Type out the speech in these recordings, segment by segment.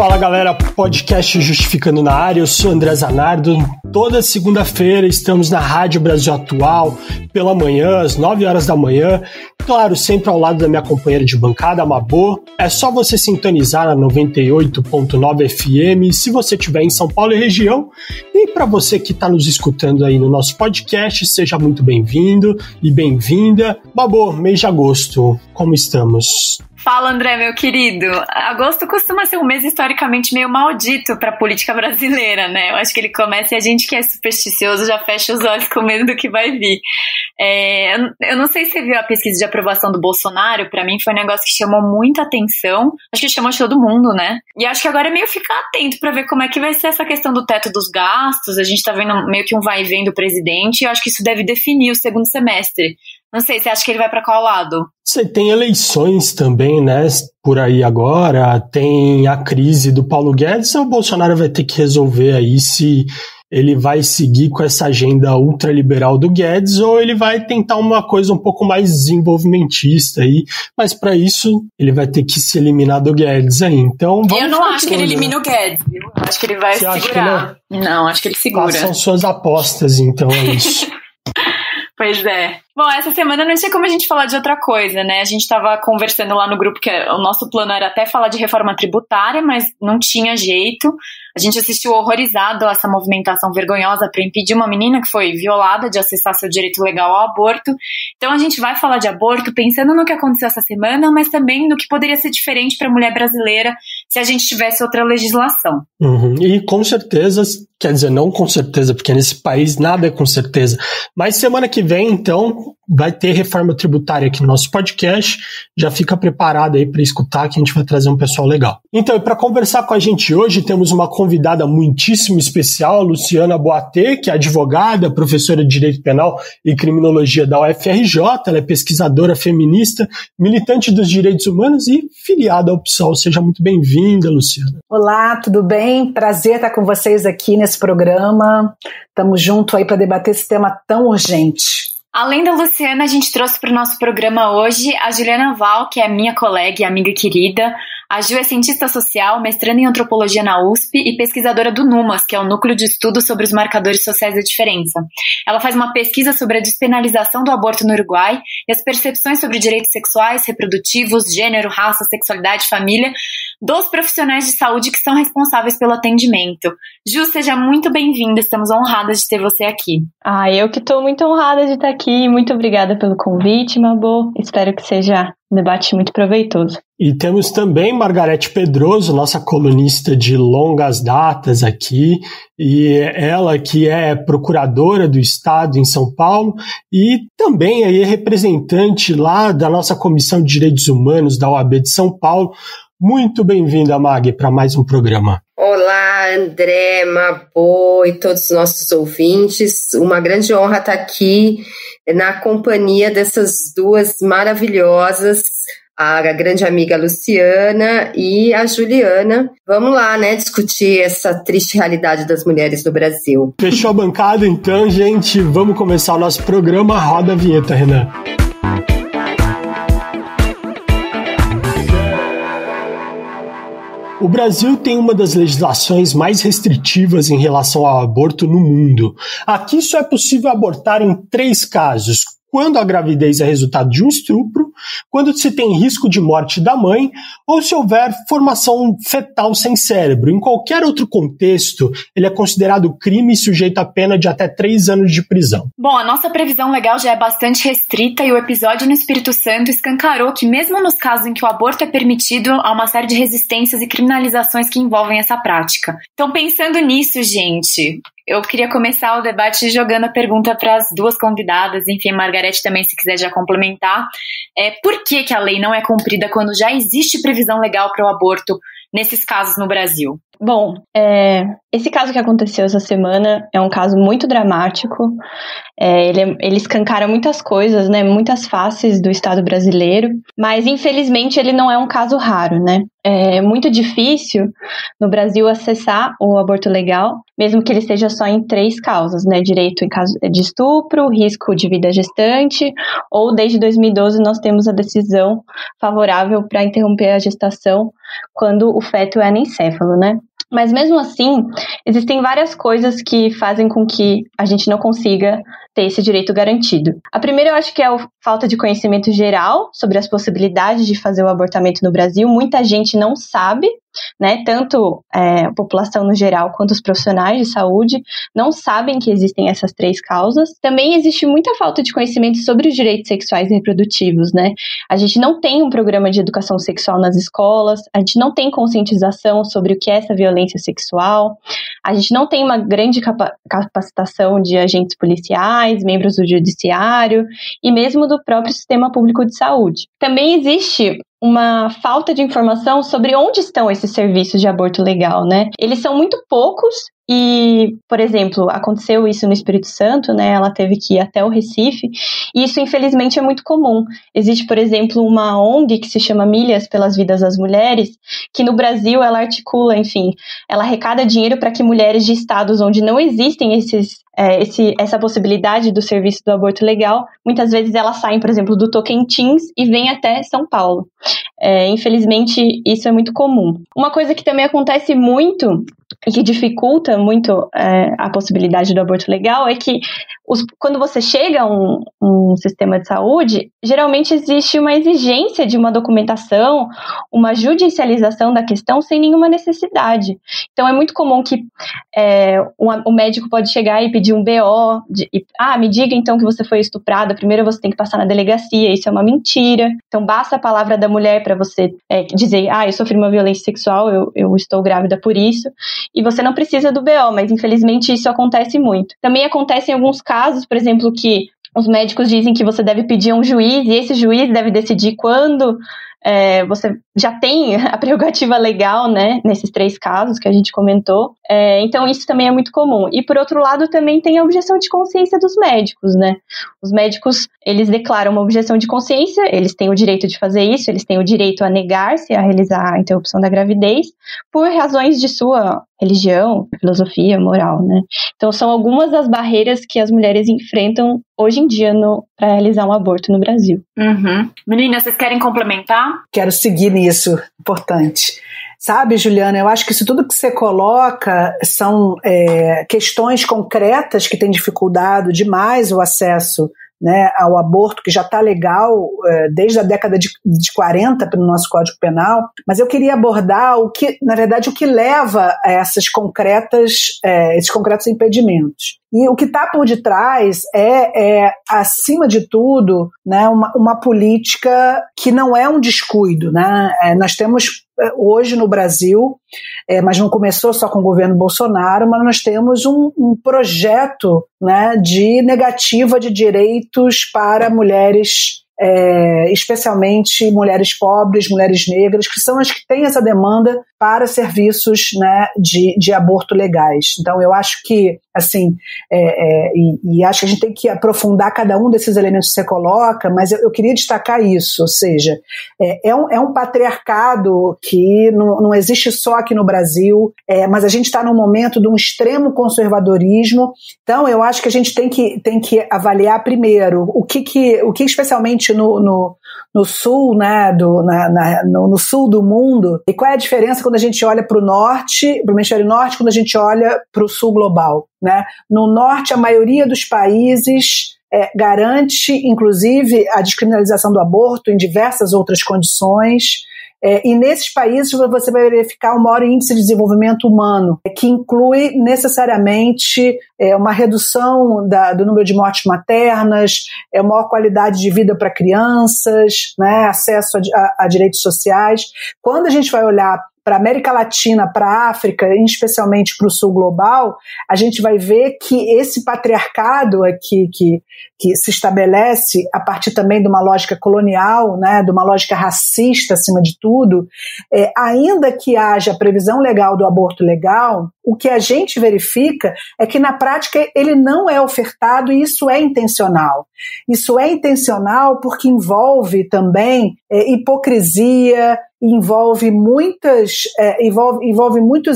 Fala galera, podcast Justificando na área, eu sou André Zanardo. Toda segunda-feira estamos na Rádio Brasil Atual, pela manhã, às 9 horas da manhã. Claro, sempre ao lado da minha companheira de bancada, a Mabô. É só você sintonizar na 98.9 FM, se você estiver em São Paulo e região. E para você que está nos escutando aí no nosso podcast, seja muito bem-vindo e bem-vinda. Mabô, mês de agosto, como estamos? Fala, André, meu querido. Agosto costuma ser um mês historicamente meio maldito para a política brasileira, né? Eu acho que ele começa e a gente que é supersticioso já fecha os olhos com medo do que vai vir. Eu não sei se você viu a pesquisa de aprovação do Bolsonaro, para mim foi um negócio que chamou muita atenção. Acho que chamou de todo mundo, né? E acho que agora é meio ficar atento para ver como é que vai ser essa questão do teto dos gastos. A gente tá vendo meio que um vai e vem do presidente e eu acho que isso deve definir o segundo semestre. Não sei, você acha que ele vai para qual lado? Você tem eleições também, né, por aí agora, tem a crise do Paulo Guedes, o Bolsonaro vai ter que resolver aí se ele vai seguir com essa agenda ultraliberal do Guedes ou ele vai tentar uma coisa um pouco mais desenvolvimentista aí, mas para isso ele vai ter que se eliminar do Guedes aí, então vamos. Eu não acho que ele elimine o Guedes, viu? Acho que ele vai segurar. Não, acho que ele segura. São suas apostas, então, é isso. Pois é. Bom, essa semana não tinha como a gente falar de outra coisa, né? A gente tava conversando lá no grupo que o nosso plano era até falar de reforma tributária, mas não tinha jeito. A gente assistiu horrorizado a essa movimentação vergonhosa para impedir uma menina que foi violada de acessar seu direito legal ao aborto. Então a gente vai falar de aborto pensando no que aconteceu essa semana, mas também no que poderia ser diferente para a mulher brasileira se a gente tivesse outra legislação. E com certeza, quer dizer, não com certeza, porque nesse país nada é com certeza, mas semana que vem, então, vai ter reforma tributária aqui no nosso podcast. Já fica preparado aí para escutar que a gente vai trazer um pessoal legal. Então, e para conversar com a gente hoje, temos uma convidada muitíssimo especial, a Luciana Boatê, que é advogada, professora de Direito Penal e Criminologia da UFRJ. Ela é pesquisadora feminista, militante dos direitos humanos e filiada ao PSOL. Seja muito bem-vinda, Luciana. Olá, tudo bem? Prazer estar com vocês aqui nesse programa. Estamos juntos aí para debater esse tema tão urgente. Além da Luciana, a gente trouxe para o nosso programa hoje a Juliana Val, que é minha colega e amiga querida. A Ju é cientista social, mestranda em antropologia na USP e pesquisadora do NUMAS, que é o Núcleo de Estudos sobre os Marcadores Sociais da Diferença. Ela faz uma pesquisa sobre a despenalização do aborto no Uruguai e as percepções sobre direitos sexuais, reprodutivos, gênero, raça, sexualidade, família, dos profissionais de saúde que são responsáveis pelo atendimento. Ju, seja muito bem-vinda, estamos honradas de ter você aqui. Eu que estou muito honrada de estar aqui, muito obrigada pelo convite, Mabô, espero que seja um debate muito proveitoso. E temos também Margarete Pedroso, nossa colunista de longas datas aqui, e ela que é procuradora do Estado em São Paulo e também aí é representante lá da nossa Comissão de Direitos Humanos da OAB de São Paulo. Muito bem-vinda, Mag, para mais um programa. Olá, André, Mabô e todos os nossos ouvintes. Uma grande honra estar aqui na companhia dessas duas maravilhosas, a grande amiga Luciana e a Juliana. Vamos lá, né, discutir essa triste realidade das mulheres do Brasil. Fechou a bancada, então, gente. Vamos começar o nosso programa. Roda a vinheta, Renan. O Brasil tem uma das legislações mais restritivas em relação ao aborto no mundo. Aqui só é possível abortar em 3 casos: quando a gravidez é resultado de um estupro, quando se tem risco de morte da mãe ou se houver formação fetal sem cérebro. Em qualquer outro contexto, ele é considerado crime e sujeito a pena de até 3 anos de prisão. Bom, a nossa previsão legal já é bastante restrita e o episódio no Espírito Santo escancarou que mesmo nos casos em que o aborto é permitido, há uma série de resistências e criminalizações que envolvem essa prática. Então, pensando nisso, gente, eu queria começar o debate jogando a pergunta para as duas convidadas, enfim, Margarete também, se quiser já complementar. Por que a lei não é cumprida quando já existe previsão legal para o aborto nesses casos no Brasil? Bom, esse caso que aconteceu essa semana é um caso muito dramático. Ele escancara muitas coisas, né, muitas faces do Estado brasileiro, mas infelizmente ele não é um caso raro, né? É muito difícil no Brasil acessar o aborto legal, mesmo que ele seja só em 3 causas, né? Direito em caso de estupro, risco de vida gestante, ou desde 2012 nós temos a decisão favorável para interromper a gestação quando o feto é anencéfalo, né? Mas mesmo assim, existem várias coisas que fazem com que a gente não consiga ter esse direito garantido. A primeira eu acho que é a falta de conhecimento geral sobre as possibilidades de fazer o abortamento no Brasil. Muita gente não sabe, né? Tanto a população no geral quanto os profissionais de saúde não sabem que existem essas 3 causas. Também existe muita falta de conhecimento sobre os direitos sexuais e reprodutivos, né? A gente não tem um programa de educação sexual nas escolas, a gente não tem conscientização sobre o que é essa violência sexual, a gente não tem uma grande capacitação de agentes policiais, membros do judiciário e mesmo do próprio sistema público de saúde. Também existe uma falta de informação sobre onde estão esses serviços de aborto legal, né? Eles são muito poucos e, por exemplo, aconteceu isso no Espírito Santo, né? Ela teve que ir até o Recife e isso, infelizmente, é muito comum. Existe, por exemplo, uma ONG que se chama Milhas pelas Vidas das Mulheres, que no Brasil ela articula, enfim, ela arrecada dinheiro para que mulheres de estados onde não existem essa possibilidade do serviço do aborto legal, muitas vezes elas saem, por exemplo, do Tocantins e vêm até São Paulo. Infelizmente, isso é muito comum. Uma coisa que também acontece muito e que dificulta muito a possibilidade do aborto legal é que quando você chega a um sistema de saúde, geralmente existe uma exigência de uma documentação, uma judicialização da questão sem nenhuma necessidade. Então, é muito comum que o médico pode chegar e pedir um BO, me diga então que você foi estuprada, primeiro você tem que passar na delegacia, isso é uma mentira. Então, basta a palavra da mulher para você dizer, eu sofri uma violência sexual, eu estou grávida por isso, e você não precisa do BO, mas infelizmente isso acontece muito. Também acontece em alguns casos, por exemplo, que os médicos dizem que você deve pedir a um juiz e esse juiz deve decidir quando você já tem a prerrogativa legal, né, nesses 3 casos que a gente comentou. Então, isso também é muito comum. E, por outro lado, também tem a objeção de consciência dos médicos, né? Os médicos, eles declaram uma objeção de consciência, eles têm o direito de fazer isso, eles têm o direito a negar-se a realizar a interrupção da gravidez por razões de sua religião, filosofia, moral, né? Então, são algumas das barreiras que as mulheres enfrentam hoje em dia para realizar um aborto no Brasil. Uhum. Meninas, vocês querem complementar? Quero seguir nisso, importante. Sabe, Juliana, eu acho que isso tudo que você coloca são questões concretas que têm dificultado demais o acesso, né, ao aborto, que já está legal desde a década de 40 pelo nosso Código Penal, mas eu queria abordar o que leva a esses concretos impedimentos. E o que está por detrás acima de tudo, né, uma política que não é um descuido, né? Nós temos hoje no Brasil, mas não começou só com o governo Bolsonaro, mas nós temos um projeto, né, de negativa de direitos para mulheres, especialmente mulheres pobres, mulheres negras, que são as que têm essa demanda para serviços, né, de aborto legais. Então, eu acho que, assim, e acho que a gente tem que aprofundar cada um desses elementos que você coloca, mas eu queria destacar isso, ou seja, é um patriarcado que não existe só aqui no Brasil, mas a gente está num momento de um extremo conservadorismo. Então, eu acho que a gente tem que avaliar primeiro o que especialmente no sul, né, no sul do mundo, e qual é a diferença quando a gente olha para o norte, para o hemisfério norte, quando a gente olha para o sul global, né? No norte, a maioria dos países garante, inclusive, a descriminalização do aborto em diversas outras condições. E nesses países você vai verificar um maior índice de desenvolvimento humano, que inclui necessariamente uma redução do número de mortes maternas, maior qualidade de vida para crianças, né, acesso a direitos sociais. Quando a gente vai olhar para a América Latina, para a África, e especialmente para o sul global, a gente vai ver que esse patriarcado aqui que se estabelece a partir também de uma lógica colonial, né, de uma lógica racista acima de tudo, ainda que haja previsão legal do aborto legal, o que a gente verifica é que na prática ele não é ofertado, e isso é intencional. Isso é intencional porque envolve também hipocrisia, envolve muitos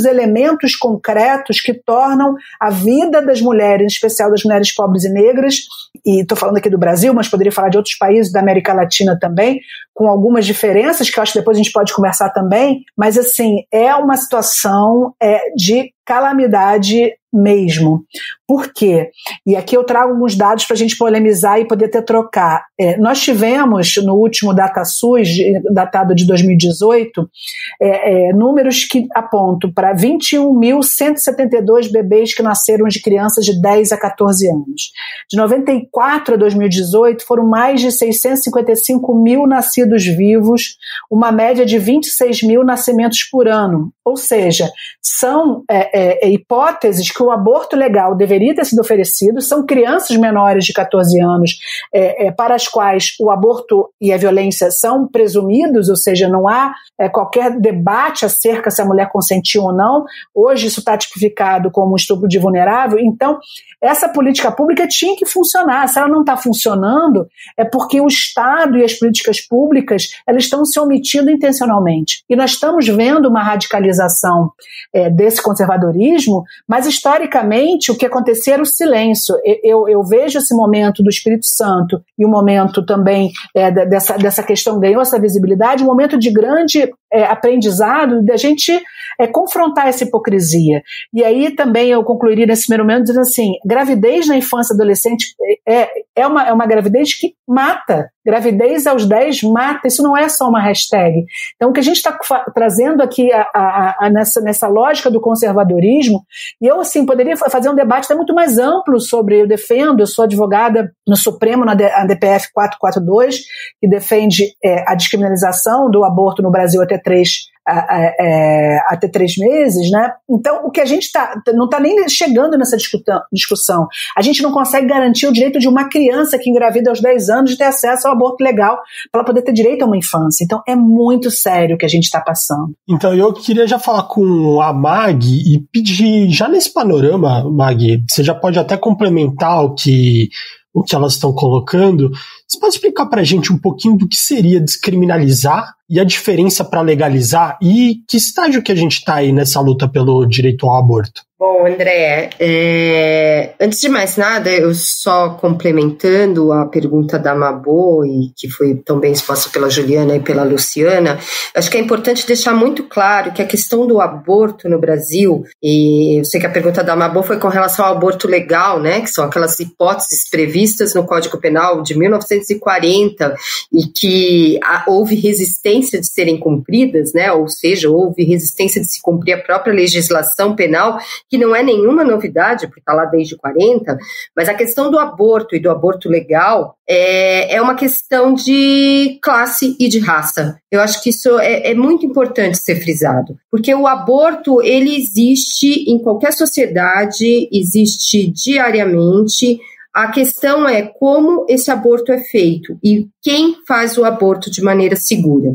elementos concretos que tornam a vida das mulheres, em especial das mulheres pobres e negras, e estou falando aqui do Brasil, mas poderia falar de outros países da América Latina também, com algumas diferenças, que eu acho que depois a gente pode conversar também, mas assim, é uma situação de calamidade mesmo. Por quê? E aqui eu trago alguns dados para a gente polemizar e poder trocar. Nós tivemos, no último DataSUS, datado de 2018, números que apontam para 21.172 bebês que nasceram de crianças de 10 a 14 anos. De 94 a 2018, foram mais de 655 mil nascidos vivos, uma média de 26 mil nascimentos por ano. Ou seja, são hipóteses que o aborto legal deveria ter sido oferecido, são crianças menores de 14 anos para as quais o aborto e a violência são presumidos, ou seja, não há qualquer debate acerca se a mulher consentiu ou não. Hoje isso está tipificado como um estupro de vulnerável. Então, essa política pública tinha que funcionar. Se ela não está funcionando, é porque o Estado e as políticas públicas elas estão se omitindo intencionalmente. E nós estamos vendo uma radicalização desse conservadorismo, mas historicamente o que acontecia era o silêncio. Eu vejo esse momento do Espírito Santo e o momento também dessa questão ganhou essa visibilidade, um momento de grande aprendizado da gente confrontar essa hipocrisia. E aí também eu concluiria nesse primeiro momento dizendo assim, gravidez na infância e adolescente é uma gravidez que mata. Gravidez aos 10 mata, isso não é só uma hashtag. Então o que a gente está trazendo aqui nessa lógica do conservadorismo, e eu assim poderia fazer um debate até muito mais amplo sobre, eu sou advogada no Supremo, na DPF 442, que defende a descriminalização do aborto no Brasil até 3 meses, né? Então, o que a gente não está nem chegando nessa discussão. A gente não consegue garantir o direito de uma criança que engravida aos 10 anos de ter acesso ao aborto legal para ela poder ter direito a uma infância. Então, é muito sério o que a gente está passando. Então, eu queria já falar com a Mag e pedir, já nesse panorama, Mag, você já pode até complementar o que elas estão colocando. Você pode explicar para a gente um pouquinho do que seria descriminalizar e a diferença para legalizar e que estágio que a gente está aí nessa luta pelo direito ao aborto? Bom, André, antes de mais nada, eu só complementando a pergunta da Mabô, e que foi tão bem exposta pela Juliana e pela Luciana, acho que é importante deixar muito claro que a questão do aborto no Brasil, e eu sei que a pergunta da Mabô foi com relação ao aborto legal, né, que são aquelas hipóteses previstas no Código Penal de 1940 e que houve resistência de serem cumpridas, né, ou seja, houve resistência de se cumprir a própria legislação penal, que não é nenhuma novidade, porque está lá desde 40, mas a questão do aborto e do aborto legal é uma questão de classe e de raça. Eu acho que isso é muito importante ser frisado, porque o aborto, ele existe em qualquer sociedade, existe diariamente. A questão é como esse aborto é feito e quem faz o aborto de maneira segura.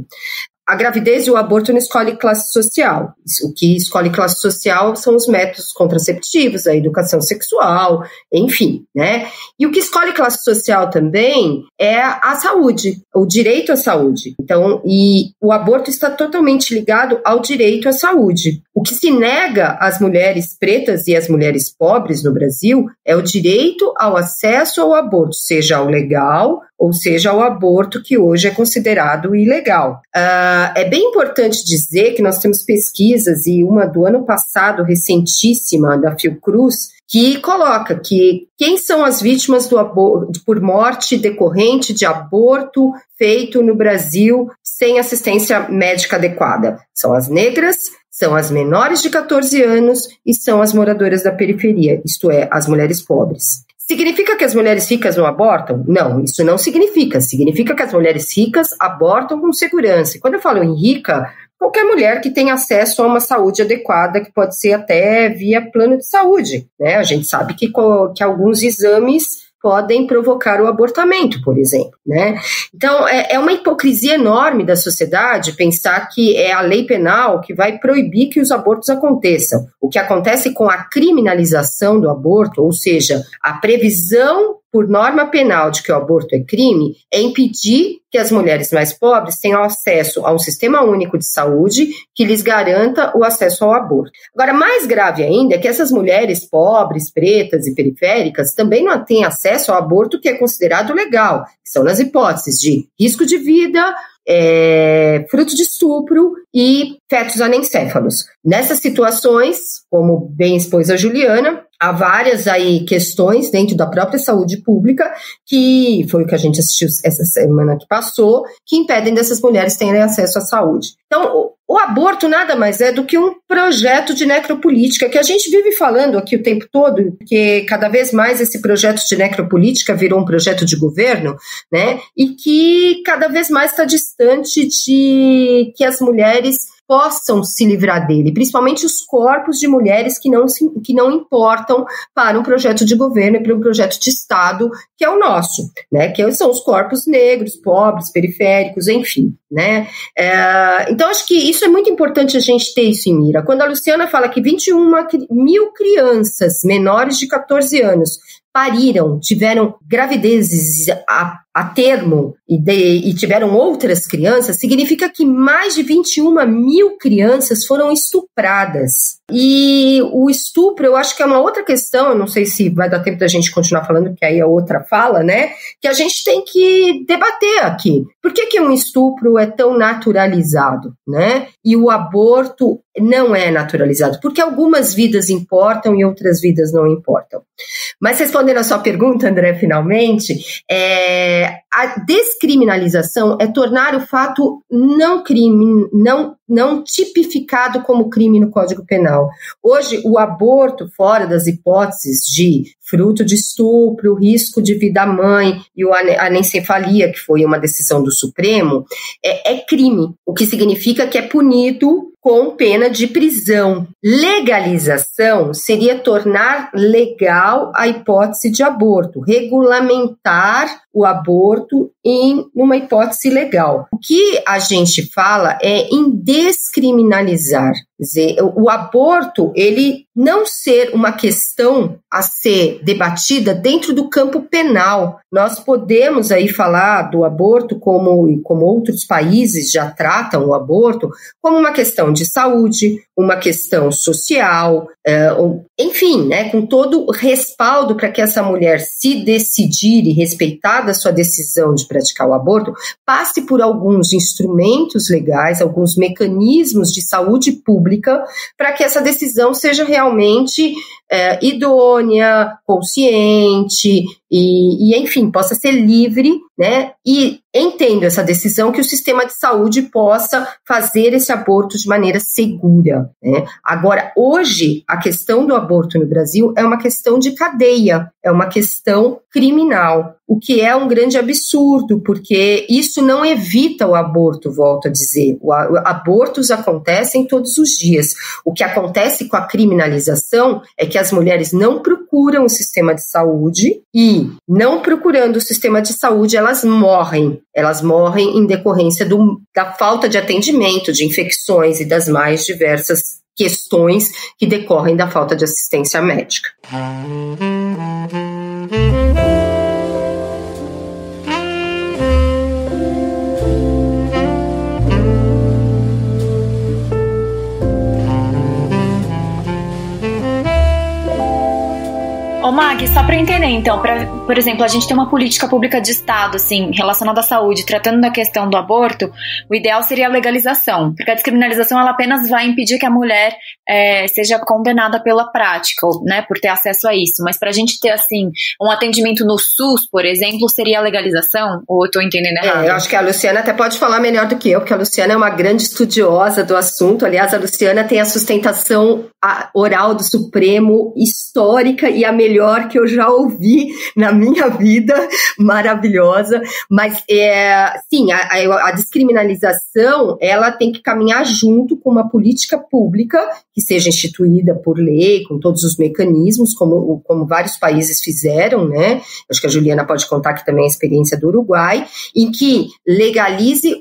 A gravidez e o aborto não escolhe classe social. O que escolhe classe social são os métodos contraceptivos, a educação sexual, enfim, né? E o que escolhe classe social também é a saúde, o direito à saúde. Então, e o aborto está totalmente ligado ao direito à saúde. O que se nega às mulheres pretas e às mulheres pobres no Brasil é o direito ao acesso ao aborto, seja ao legal, ou seja, ao aborto que hoje é considerado ilegal. É bem importante dizer que nós temos pesquisas, e uma do ano passado, recentíssima, da Fiocruz, que coloca que quem são as vítimas do aborto por morte decorrente de aborto feito no Brasil sem assistência médica adequada. São as negras, são as menores de 14 anos e são as moradoras da periferia, isto é, as mulheres pobres. Significa que as mulheres ricas não abortam? Não, isso não significa. Significa que as mulheres ricas abortam com segurança. E quando eu falo em rica, qualquer mulher que tenha acesso a uma saúde adequada, que pode ser até via plano de saúde, né? A gente sabe que alguns exames podem provocar o abortamento, por exemplo, né? Então, é uma hipocrisia enorme da sociedade pensar que é a lei penal que vai proibir que os abortos aconteçam. O que acontece com a criminalização do aborto, ou seja, a previsão por norma penal de que o aborto é crime, é impedir que as mulheres mais pobres tenham acesso a um sistema único de saúde que lhes garanta o acesso ao aborto. Agora, mais grave ainda é que essas mulheres pobres, pretas e periféricas também não têm acesso ao aborto que é considerado legal, que são nas hipóteses de risco de vida, fruto de estupro e fetos anencéfalos. Nessas situações, como bem expôs a Juliana, há várias aí questões dentro da própria saúde pública, que foi o que a gente assistiu essa semana que passou, que impedem dessas mulheres terem acesso à saúde. Então, o aborto nada mais é do que um projeto de necropolítica, que a gente vive falando aqui o tempo todo, porque cada vez mais esse projeto de necropolítica virou um projeto de governo, né? E que cada vez mais está distante de que as mulheres possam se livrar dele, principalmente os corpos de mulheres que não importam para um projeto de governo e para um projeto de Estado, que é o nosso, né? Que são os corpos negros, pobres, periféricos, enfim, né? Então, acho que isso é muito importante a gente ter isso em mira. Quando a Luciana fala que 21 mil crianças menores de 14 anos pariram, tiveram gravidezes a termo e tiveram outras crianças, significa que mais de 21 mil crianças foram estupradas. E o estupro, eu acho que é uma outra questão, eu não sei se vai dar tempo da gente continuar falando, porque aí a outra fala, né? Que a gente tem que debater aqui. Por que um estupro é tão naturalizado, né? E o aborto não é naturalizado? Porque algumas vidas importam e outras vidas não importam. Mas respondendo a sua pergunta, André, finalmente, a descriminalização é tornar o fato não tipificado como crime no Código Penal. Hoje, o aborto, fora das hipóteses de fruto de estupro, risco de vida à mãe e a anencefalia, que foi uma decisão do Supremo, é crime, o que significa que é punido com pena de prisão. Legalização seria tornar legal a hipótese de aborto, regulamentar o aborto em uma hipótese legal. O que a gente fala é em descriminalizar. Quer dizer, o aborto, ele não ser uma questão a ser debatida dentro do campo penal. Nós podemos aí falar do aborto como outros países já tratam o aborto, como uma questão de saúde, uma questão social, enfim, né, com todo o respaldo para que essa mulher se decidir e respeitar da sua decisão de praticar o aborto, passe por alguns instrumentos legais, alguns mecanismos de saúde pública, para que essa decisão seja realmente idônea, consciente e, enfim, possa ser livre, né? E entendo essa decisão que o sistema de saúde possa fazer esse aborto de maneira segura, né? Agora, hoje, a questão do aborto no Brasil é uma questão de cadeia, é uma questão criminal, o que é um grande absurdo, porque isso não evita o aborto, volto a dizer. Abortos acontecem todos os dias. O que acontece com a criminalização é que as mulheres não procuram o sistema de saúde e, não procurando o sistema de saúde, elas morrem. Elas morrem em decorrência da falta de atendimento, de infecções e das mais diversas questões que decorrem da falta de assistência médica. Ô Mag, só para entender então, por exemplo, a gente tem uma política pública de Estado, assim, relacionada à saúde, tratando da questão do aborto, o ideal seria a legalização, porque a descriminalização ela apenas vai impedir que a mulher seja condenada pela prática, né, por ter acesso a isso, mas pra gente ter, assim, um atendimento no SUS, por exemplo, seria a legalização? Ou eu tô entendendo errado? Eu acho que a Luciana até pode falar melhor do que eu, porque a Luciana é uma grande estudiosa do assunto. Aliás, a Luciana tem a sustentação oral do Supremo histórica e a melhor que eu já ouvi na minha vida maravilhosa, mas sim, a descriminalização, ela tem que caminhar junto com uma política pública que seja instituída por lei, com todos os mecanismos, como vários países fizeram, né? Acho que a Juliana pode contar aqui também a experiência do Uruguai, em que legalize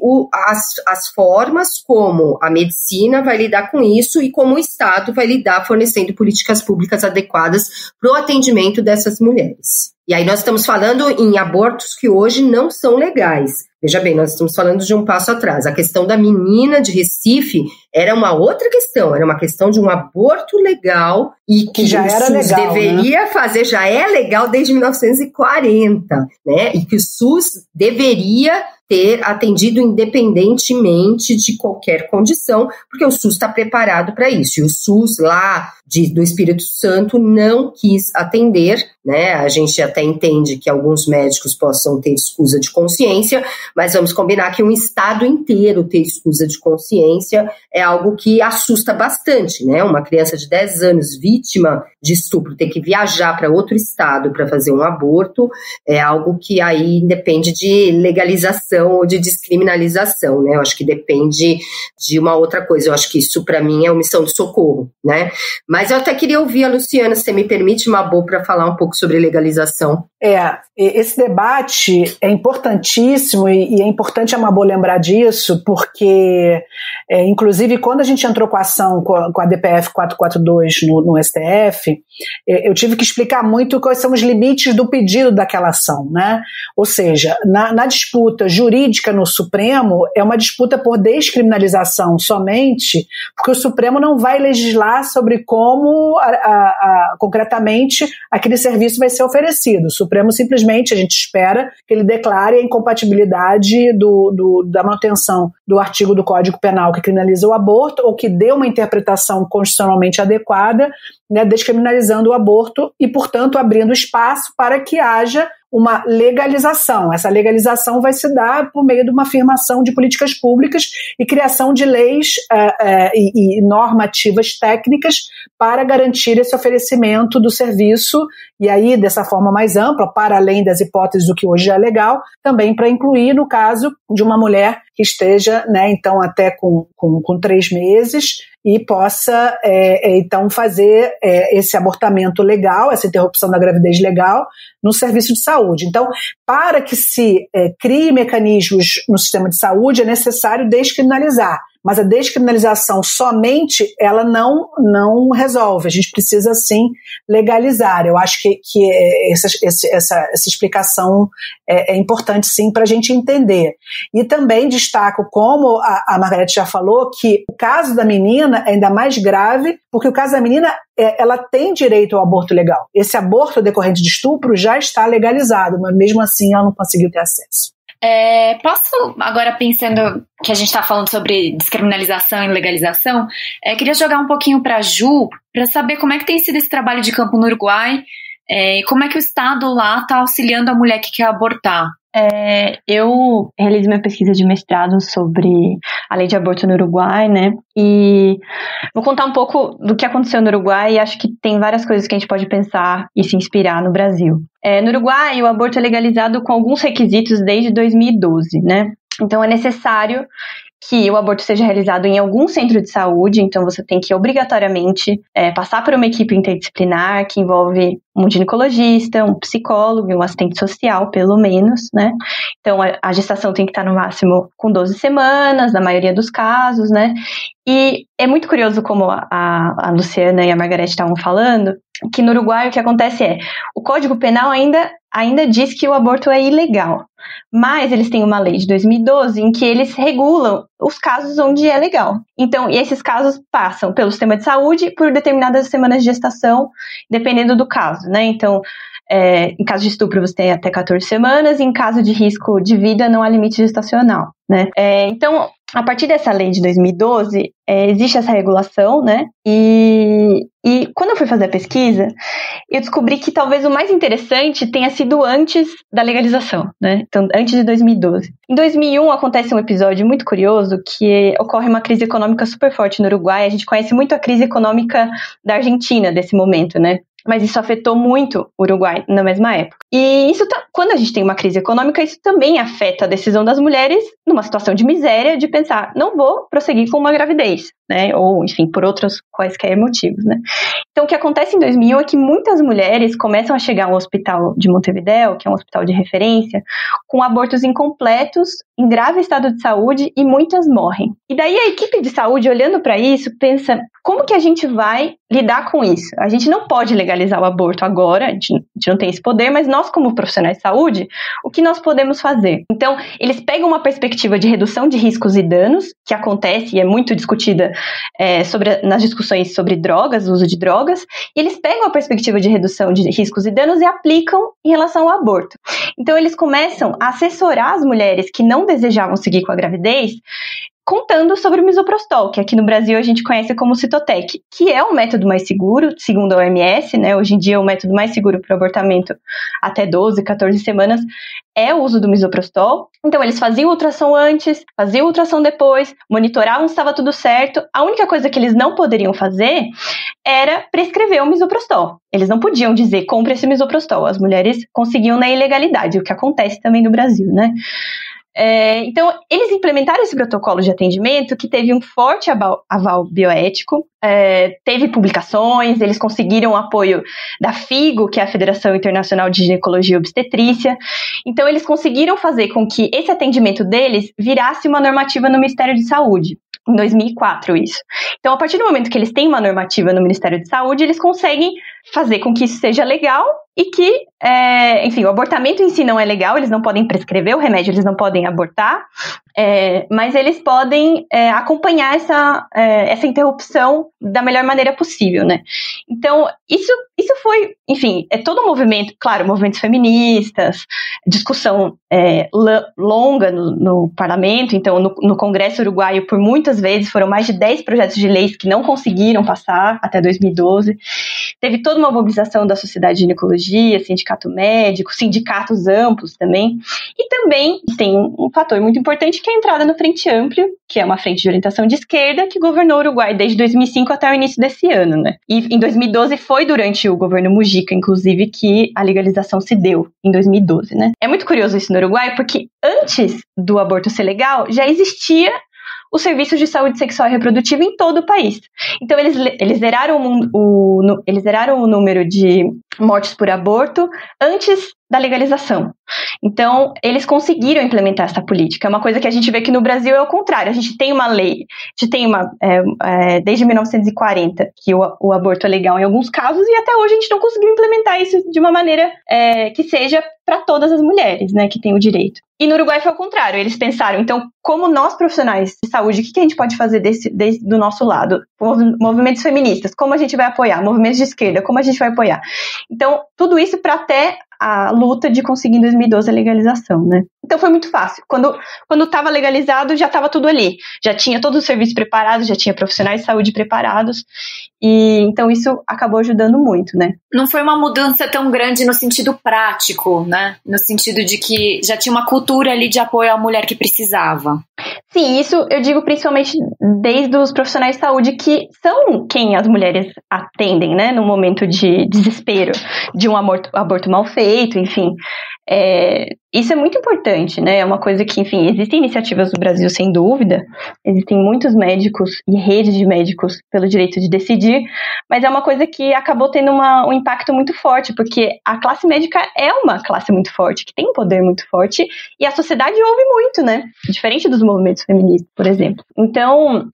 as formas como a medicina vai lidar com isso e como o Estado vai lidar fornecendo políticas públicas adequadas para o atendimento dessas mulheres. E aí nós estamos falando em abortos que hoje não são legais. Veja bem, nós estamos falando de um passo atrás. A questão da menina de Recife era uma outra questão, era uma questão de um aborto legal e que já era o SUS legal, deveria fazer, já é legal desde 1940, né? E que o SUS deveria ter atendido independentemente de qualquer condição, porque o SUS está preparado para isso. E o SUS lá do Espírito Santo não quis atender, né? A gente até entende que alguns médicos possam ter escusa de consciência, mas vamos combinar que um estado inteiro ter escusa de consciência é algo que assusta bastante, né? Uma criança de 10 anos vítima de estupro ter que viajar para outro estado para fazer um aborto é algo que aí depende de legalização ou de descriminalização, né? Eu acho que depende de uma outra coisa. Eu acho que isso, para mim, é omissão de socorro, né? Mas eu até queria ouvir a Luciana, se você me permite, Mabô, para falar um pouco sobre legalização. Esse debate é importantíssimo e é importante a Mabô lembrar disso, porque, inclusive, quando a gente entrou com a ação com a DPF 442 no STF, eu tive que explicar muito quais são os limites do pedido daquela ação, né? Ou seja, na disputa jurídica no Supremo, é uma disputa por descriminalização somente, porque o Supremo não vai legislar sobre como concretamente aquele serviço vai ser oferecido. O Supremo simplesmente, a gente espera que ele declare a incompatibilidade da manutenção do artigo do Código Penal que criminaliza o aborto ou que dê uma interpretação constitucionalmente adequada, né, descriminalizando o aborto e, portanto, abrindo espaço para que haja uma legalização. Essa legalização vai se dar por meio de uma afirmação de políticas públicas e criação de leis e normativas técnicas para garantir esse oferecimento do serviço, e aí, dessa forma mais ampla, para além das hipóteses do que hoje é legal, também para incluir no caso de uma mulher que esteja, né, então, até com 3 meses e possa, então, fazer esse abortamento legal, essa interrupção da gravidez legal, no serviço de saúde. Então, para que se crie mecanismos no sistema de saúde, é necessário descriminalizar. Mas a descriminalização somente, ela não resolve. A gente precisa, sim, legalizar. Eu acho que essa explicação é importante, sim, para a gente entender. E também destaco, como a Margarete já falou, que o caso da menina é ainda mais grave, porque o caso da menina, ela tem direito ao aborto legal. Esse aborto decorrente de estupro já está legalizado, mas mesmo assim ela não conseguiu ter acesso. Posso, agora pensando que a gente está falando sobre descriminalização e legalização, queria jogar um pouquinho para a Ju, para saber como é que tem sido esse trabalho de campo no Uruguai e como é que o Estado lá está auxiliando a mulher que quer abortar. Eu realizei minha pesquisa de mestrado sobre a lei de aborto no Uruguai, né? E vou contar um pouco do que aconteceu no Uruguai e acho que tem várias coisas que a gente pode pensar e se inspirar no Brasil. No Uruguai, o aborto é legalizado com alguns requisitos desde 2012, né? Então, é necessário que o aborto seja realizado em algum centro de saúde, então você tem que obrigatoriamente passar por uma equipe interdisciplinar que envolve um ginecologista, um psicólogo e um assistente social, pelo menos, né? Então, a gestação tem que estar no máximo com 12 semanas, na maioria dos casos, né? E é muito curioso como a Luciana e a Margarete estavam falando, que no Uruguai o que acontece o Código Penal ainda diz que o aborto é ilegal, mas eles têm uma lei de 2012 em que eles regulam os casos onde é legal. Então, e esses casos passam pelo sistema de saúde por determinadas semanas de gestação, dependendo do caso, né? Então, em caso de estupro você tem até 14 semanas, e em caso de risco de vida não há limite gestacional, né? Então, a partir dessa lei de 2012, existe essa regulação, né? E quando eu fui fazer a pesquisa, eu descobri que talvez o mais interessante tenha sido antes da legalização, né? Então, antes de 2012. Em 2001, acontece um episódio muito curioso, que ocorre uma crise econômica super forte no Uruguai. A gente conhece muito a crise econômica da Argentina desse momento, né? mas isso afetou muito o Uruguai na mesma época. E isso, quando a gente tem uma crise econômica, isso também afeta a decisão das mulheres numa situação de miséria, de pensar, não vou prosseguir com uma gravidez, né? Ou, enfim, por outros quaisquer motivos, né? Então, o que acontece em 2001 é que muitas mulheres começam a chegar ao hospital de Montevidéu, que é um hospital de referência, com abortos incompletos, em grave estado de saúde, e muitas morrem. E daí a equipe de saúde, olhando para isso, pensa, como que a gente vai lidar com isso? A gente não pode legalizar o aborto agora, a gente não tem esse poder, mas nós, como profissionais de saúde, o que nós podemos fazer? Então, eles pegam uma perspectiva de redução de riscos e danos, que acontece e é muito discutida nas discussões sobre drogas, o uso de drogas, e eles pegam a perspectiva de redução de riscos e danos e aplicam em relação ao aborto. Então, eles começam a assessorar as mulheres que não desejavam seguir com a gravidez, contando sobre o misoprostol, que aqui no Brasil a gente conhece como Cytotec, que é um método mais seguro, segundo a OMS, né? Hoje em dia é o método mais seguro para o abortamento até 12, 14 semanas, é o uso do misoprostol. Então, eles faziam ultrassom antes, faziam ultrassom depois, monitoravam se estava tudo certo. A única coisa que eles não poderiam fazer era prescrever o misoprostol. Eles não podiam dizer, compre esse misoprostol. As mulheres conseguiam na ilegalidade, o que acontece também no Brasil, né? Então, eles implementaram esse protocolo de atendimento que teve um forte aval bioético, teve publicações, eles conseguiram o apoio da FIGO, que é a Federação Internacional de Ginecologia e Obstetrícia. Então, eles conseguiram fazer com que esse atendimento deles virasse uma normativa no Ministério de Saúde. Em 2004, isso. Então, a partir do momento que eles têm uma normativa no Ministério de Saúde, eles conseguem fazer com que isso seja legal e que, enfim, o abortamento em si não é legal, eles não podem prescrever o remédio, eles não podem abortar, mas eles podem acompanhar essa interrupção da melhor maneira possível, né? Então, isso foi, enfim, todo um movimento, claro, movimentos feministas, discussão longa no parlamento. Então, no Congresso Uruguaio, por muitas vezes, foram mais de 10 projetos de leis que não conseguiram passar até 2012. Teve toda uma mobilização da sociedade de ginecologia, sindicato médico, sindicatos amplos também. E também tem um fator muito importante, que é a entrada no Frente Amplio, que é uma frente de orientação de esquerda, que governou o Uruguai desde 2005 até o início desse ano, né? E em 2012 foi durante o governo Mujica, inclusive, que a legalização se deu, em 2012, né? É muito curioso isso no Uruguai, porque antes do aborto ser legal, já existia os serviços de saúde sexual e reprodutiva em todo o país. Então, eles zeraram o número de mortes por aborto antes da legalização. Então, eles conseguiram implementar essa política. É uma coisa que a gente vê que no Brasil é o contrário. A gente tem uma lei, a gente tem desde 1940, que o aborto é legal em alguns casos, e até hoje a gente não conseguiu implementar isso de uma maneira que seja para todas as mulheres, né, que têm o direito. E no Uruguai foi o contrário. Eles pensaram, então, como nós profissionais de saúde, o que a gente pode fazer do nosso lado? Movimentos feministas, como a gente vai apoiar? Movimentos de esquerda, como a gente vai apoiar? Então, tudo isso para até a luta de conseguir em 2012 a legalização, né? Então foi muito fácil. Quando estava legalizado, já estava tudo ali. Já tinha todos os serviços preparados, já tinha profissionais de saúde preparados. E então isso acabou ajudando muito, né? Não foi uma mudança tão grande no sentido prático, né? No sentido de que já tinha uma cultura ali de apoio à mulher que precisava. Sim, isso eu digo principalmente desde os profissionais de saúde, que são quem as mulheres atendem, né? No momento de desespero, de um aborto mal feito, enfim. Isso é muito importante, né? É uma coisa que, enfim, existem iniciativas no Brasil, sem dúvida, existem muitos médicos e redes de médicos pelo direito de decidir, mas é uma coisa que acabou tendo um impacto muito forte, porque a classe médica é uma classe muito forte, que tem um poder muito forte, e a sociedade ouve muito, né? Diferente dos movimentos feministas, por exemplo. Então,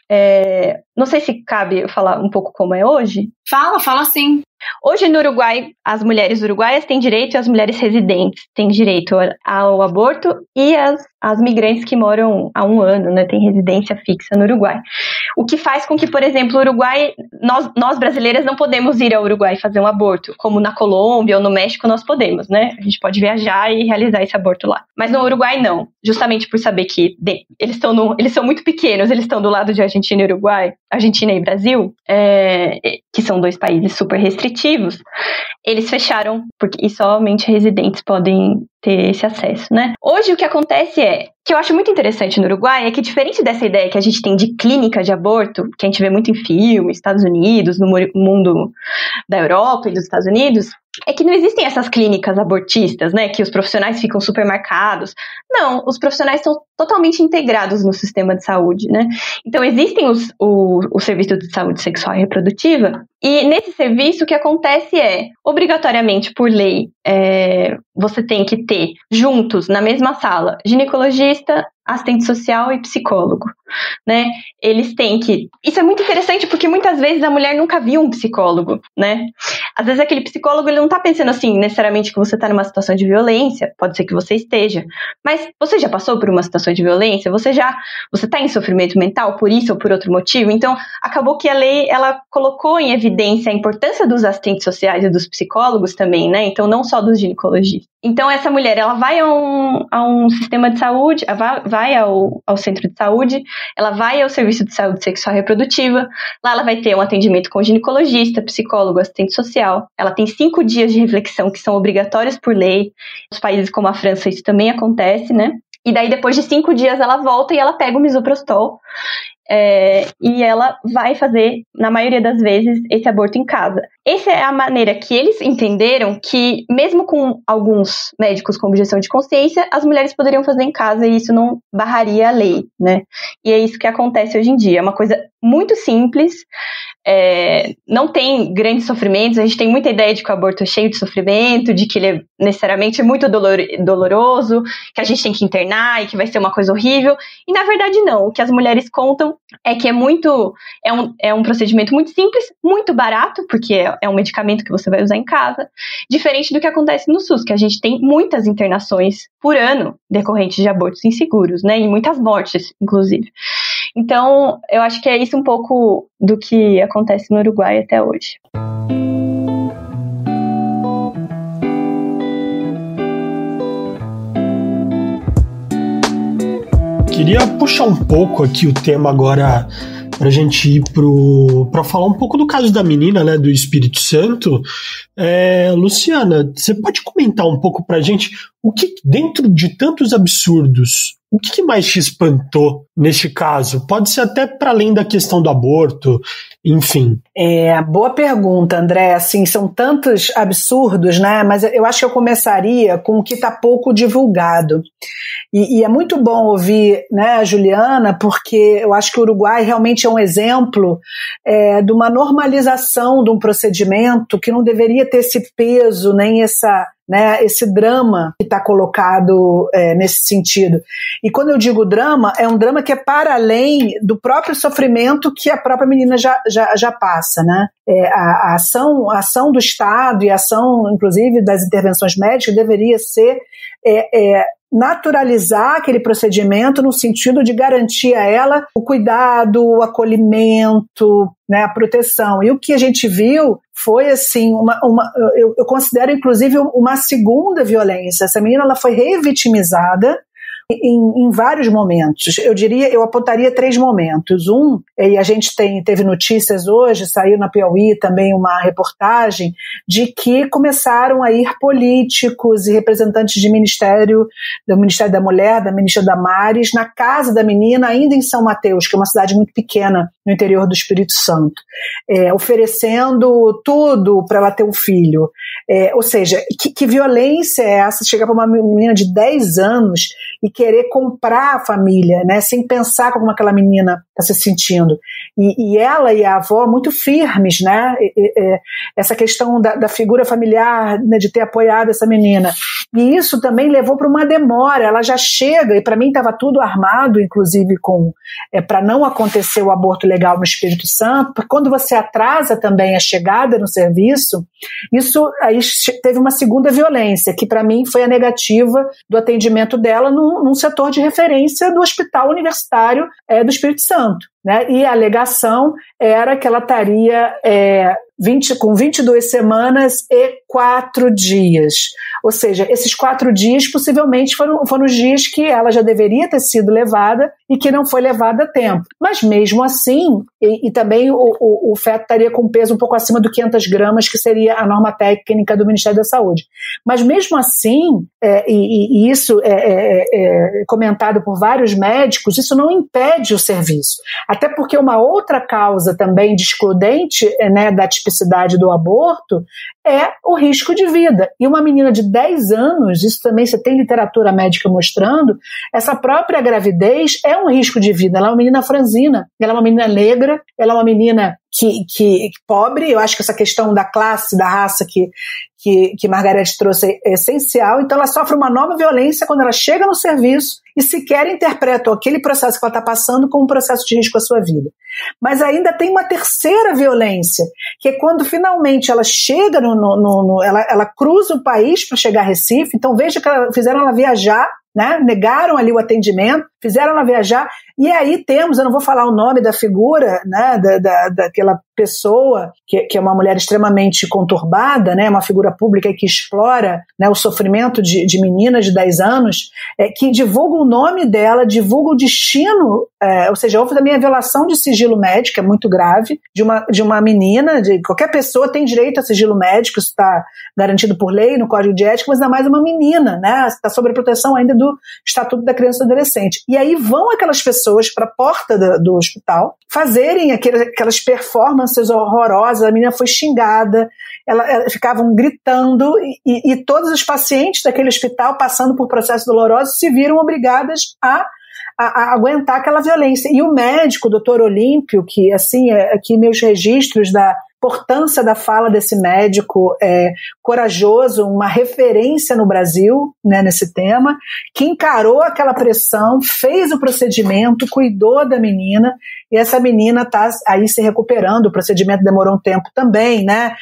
não sei se cabe eu falar um pouco como é hoje. Fala sim. Hoje no Uruguai, as mulheres uruguaias têm direito, e as mulheres residentes têm direito ao aborto, e as migrantes que moram há 1 ano, né, têm residência fixa no Uruguai. O que faz com que, por exemplo, o Uruguai, nós brasileiras não podemos ir ao Uruguai fazer um aborto, como na Colômbia ou no México nós podemos, né? A gente pode viajar e realizar esse aborto lá. Mas no Uruguai não, justamente por saber que eles são muito pequenos, eles estão do lado de Argentina e Uruguai, Argentina e Brasil, que são 2 países super restritivos, eles fecharam, e somente residentes podem ter esse acesso, né? Hoje o que acontece que eu acho muito interessante no Uruguai é que, diferente dessa ideia que a gente tem de clínica de aborto, que a gente vê muito em filmes, Estados Unidos, no mundo da Europa e dos Estados Unidos, é que não existem essas clínicas abortistas, né, que os profissionais ficam super marcados. Não, os profissionais estão totalmente integrados no sistema de saúde, né? Então, existem o serviço de saúde sexual e reprodutiva, e nesse serviço o que acontece obrigatoriamente por lei, você tem que ter juntos, na mesma sala, ginecologista, assistente social e psicólogo, né? Eles têm que... Isso é muito interessante porque muitas vezes a mulher nunca viu um psicólogo, né? Às vezes aquele psicólogo, ele não tá pensando assim, necessariamente que você tá numa situação de violência, pode ser que você esteja, mas você já passou por uma situação de violência? Você tá em sofrimento mental por isso ou por outro motivo? Então, acabou que a lei, ela colocou em evidência a importância dos assistentes sociais e dos psicólogos também, né? Então, não só dos ginecologistas. Então, essa mulher, ela vai a um sistema de saúde, vai ao centro de saúde, ela vai ao serviço de saúde sexual e reprodutiva, lá ela vai ter um atendimento com ginecologista, psicólogo, assistente social, ela tem 5 dias de reflexão que são obrigatórios por lei, nos países como a França isso também acontece, né? E daí depois de 5 dias ela volta e ela pega o misoprostol, e ela vai fazer, na maioria das vezes, esse aborto em casa. Essa é a maneira que eles entenderam que, mesmo com alguns médicos com objeção de consciência, as mulheres poderiam fazer em casa e isso não barraria a lei, né? E é isso que acontece hoje em dia. É uma coisa muito simples, não tem grandes sofrimentos. A gente tem muita ideia de que o aborto é cheio de sofrimento, de que ele é necessariamente muito doloroso, que a gente tem que internar e que vai ser uma coisa horrível. E, na verdade, não. O que as mulheres contam é que é um procedimento muito simples, muito barato, porque é um medicamento que você vai usar em casa, diferente do que acontece no SUS, que a gente tem muitas internações por ano decorrentes de abortos inseguros, né, e muitas mortes, inclusive. Então, eu acho que é isso um pouco do que acontece no Uruguai até hoje. Queria puxar um pouco aqui o tema agora para a gente ir para falar um pouco do caso da menina, né, do Espírito Santo. Luciana, você pode comentar um pouco para a gente o que, dentro de tantos absurdos, o que mais te espantou neste caso? Pode ser até para além da questão do aborto, enfim. Boa pergunta, André. Assim, são tantos absurdos, né? Mas eu acho que eu começaria com o que está pouco divulgado. E é muito bom ouvir, né, a Juliana, porque eu acho que o Uruguai realmente é um exemplo de uma normalização de um procedimento que não deveria ter esse peso, nem esse drama que está colocado nesse sentido. E quando eu digo drama, é um drama que é para além do próprio sofrimento que a própria menina já passa, né? A ação do Estado e a ação, inclusive, das intervenções médicas deveria ser naturalizar aquele procedimento no sentido de garantir a ela o cuidado, o acolhimento, né, a proteção. E o que a gente viu foi, assim, eu considero, inclusive, uma segunda violência. Essa menina, ela foi revitimizada em vários momentos. Eu apontaria 3 momentos. E a gente teve notícias hoje, saiu na Piauí também uma reportagem de que começaram a ir políticos e representantes do Ministério da Mulher, da ministra Damares, na casa da menina, ainda em São Mateus, que é uma cidade muito pequena no interior do Espírito Santo, oferecendo tudo para ela ter um filho. Ou seja, que violência é essa? Chegar para uma menina de 10 anos e querer comprar a família, né, sem pensar como aquela menina está se sentindo. E ela e a avó muito firmes, né, essa questão da figura familiar, né, de ter apoiado essa menina. E isso também levou para uma demora. Ela já chega, e para mim estava tudo armado, inclusive para não acontecer o aborto legal no Espírito Santo, porque quando você atrasa também a chegada no serviço, isso aí teve uma segunda violência, que para mim foi a negativa do atendimento dela num setor de referência do Hospital Universitário do Espírito Santo, né? E a alegação era que ela estaria com 22 semanas e 4 dias. Ou seja, esses 4 dias possivelmente foram os dias que ela já deveria ter sido levada e que não foi levada a tempo. Mas mesmo assim, e também o feto estaria com peso um pouco acima do 500 gramas, que seria a norma técnica do Ministério da Saúde. Mas mesmo assim, e isso é comentado por vários médicos, isso não impede o serviço. Até porque uma outra causa também de excludente, né, da tipicidade do aborto é o risco de vida. E uma menina de 10 anos, isso também você tem literatura médica mostrando, essa própria gravidez é um risco de vida. Ela é uma menina franzina, ela é uma menina negra, ela é uma menina que pobre. Eu acho que essa questão da classe, da raça que Margarete trouxe é essencial. Então ela sofre uma nova violência quando ela chega no serviço e sequer interpreta aquele processo que ela está passando como um processo de risco à sua vida. Mas ainda tem uma terceira violência, que é quando finalmente ela chega ela cruza o país para chegar a Recife. Então veja que fizeram ela viajar, né? Negaram ali o atendimento, fizeram ela viajar, e aí temos, eu não vou falar o nome da figura, né, daquela pessoa que é uma mulher extremamente conturbada, né, uma figura pública que explora, né, o sofrimento de meninas de 10 anos, que divulga o nome dela, divulga o destino, ou seja, houve também a violação de sigilo médico, é muito grave, de uma menina, de qualquer pessoa tem direito a sigilo médico, isso está garantido por lei, no Código de Ética, mas ainda mais uma menina, né, está sob a proteção ainda do Estatuto da Criança e do Adolescente. E aí vão aquelas pessoas para a porta do hospital fazerem aquelas performances horrorosas. A menina foi xingada, elas ficavam gritando, e todos os pacientes daquele hospital, passando por processos dolorosos, se viram obrigadas a aguentar aquela violência. E o médico, o doutor Olímpio, que assim, aqui meus registros da importância da fala desse médico corajoso, uma referência no Brasil, né, nesse tema, que encarou aquela pressão, fez o procedimento, cuidou da menina, e essa menina está aí se recuperando. O procedimento demorou um tempo também, né?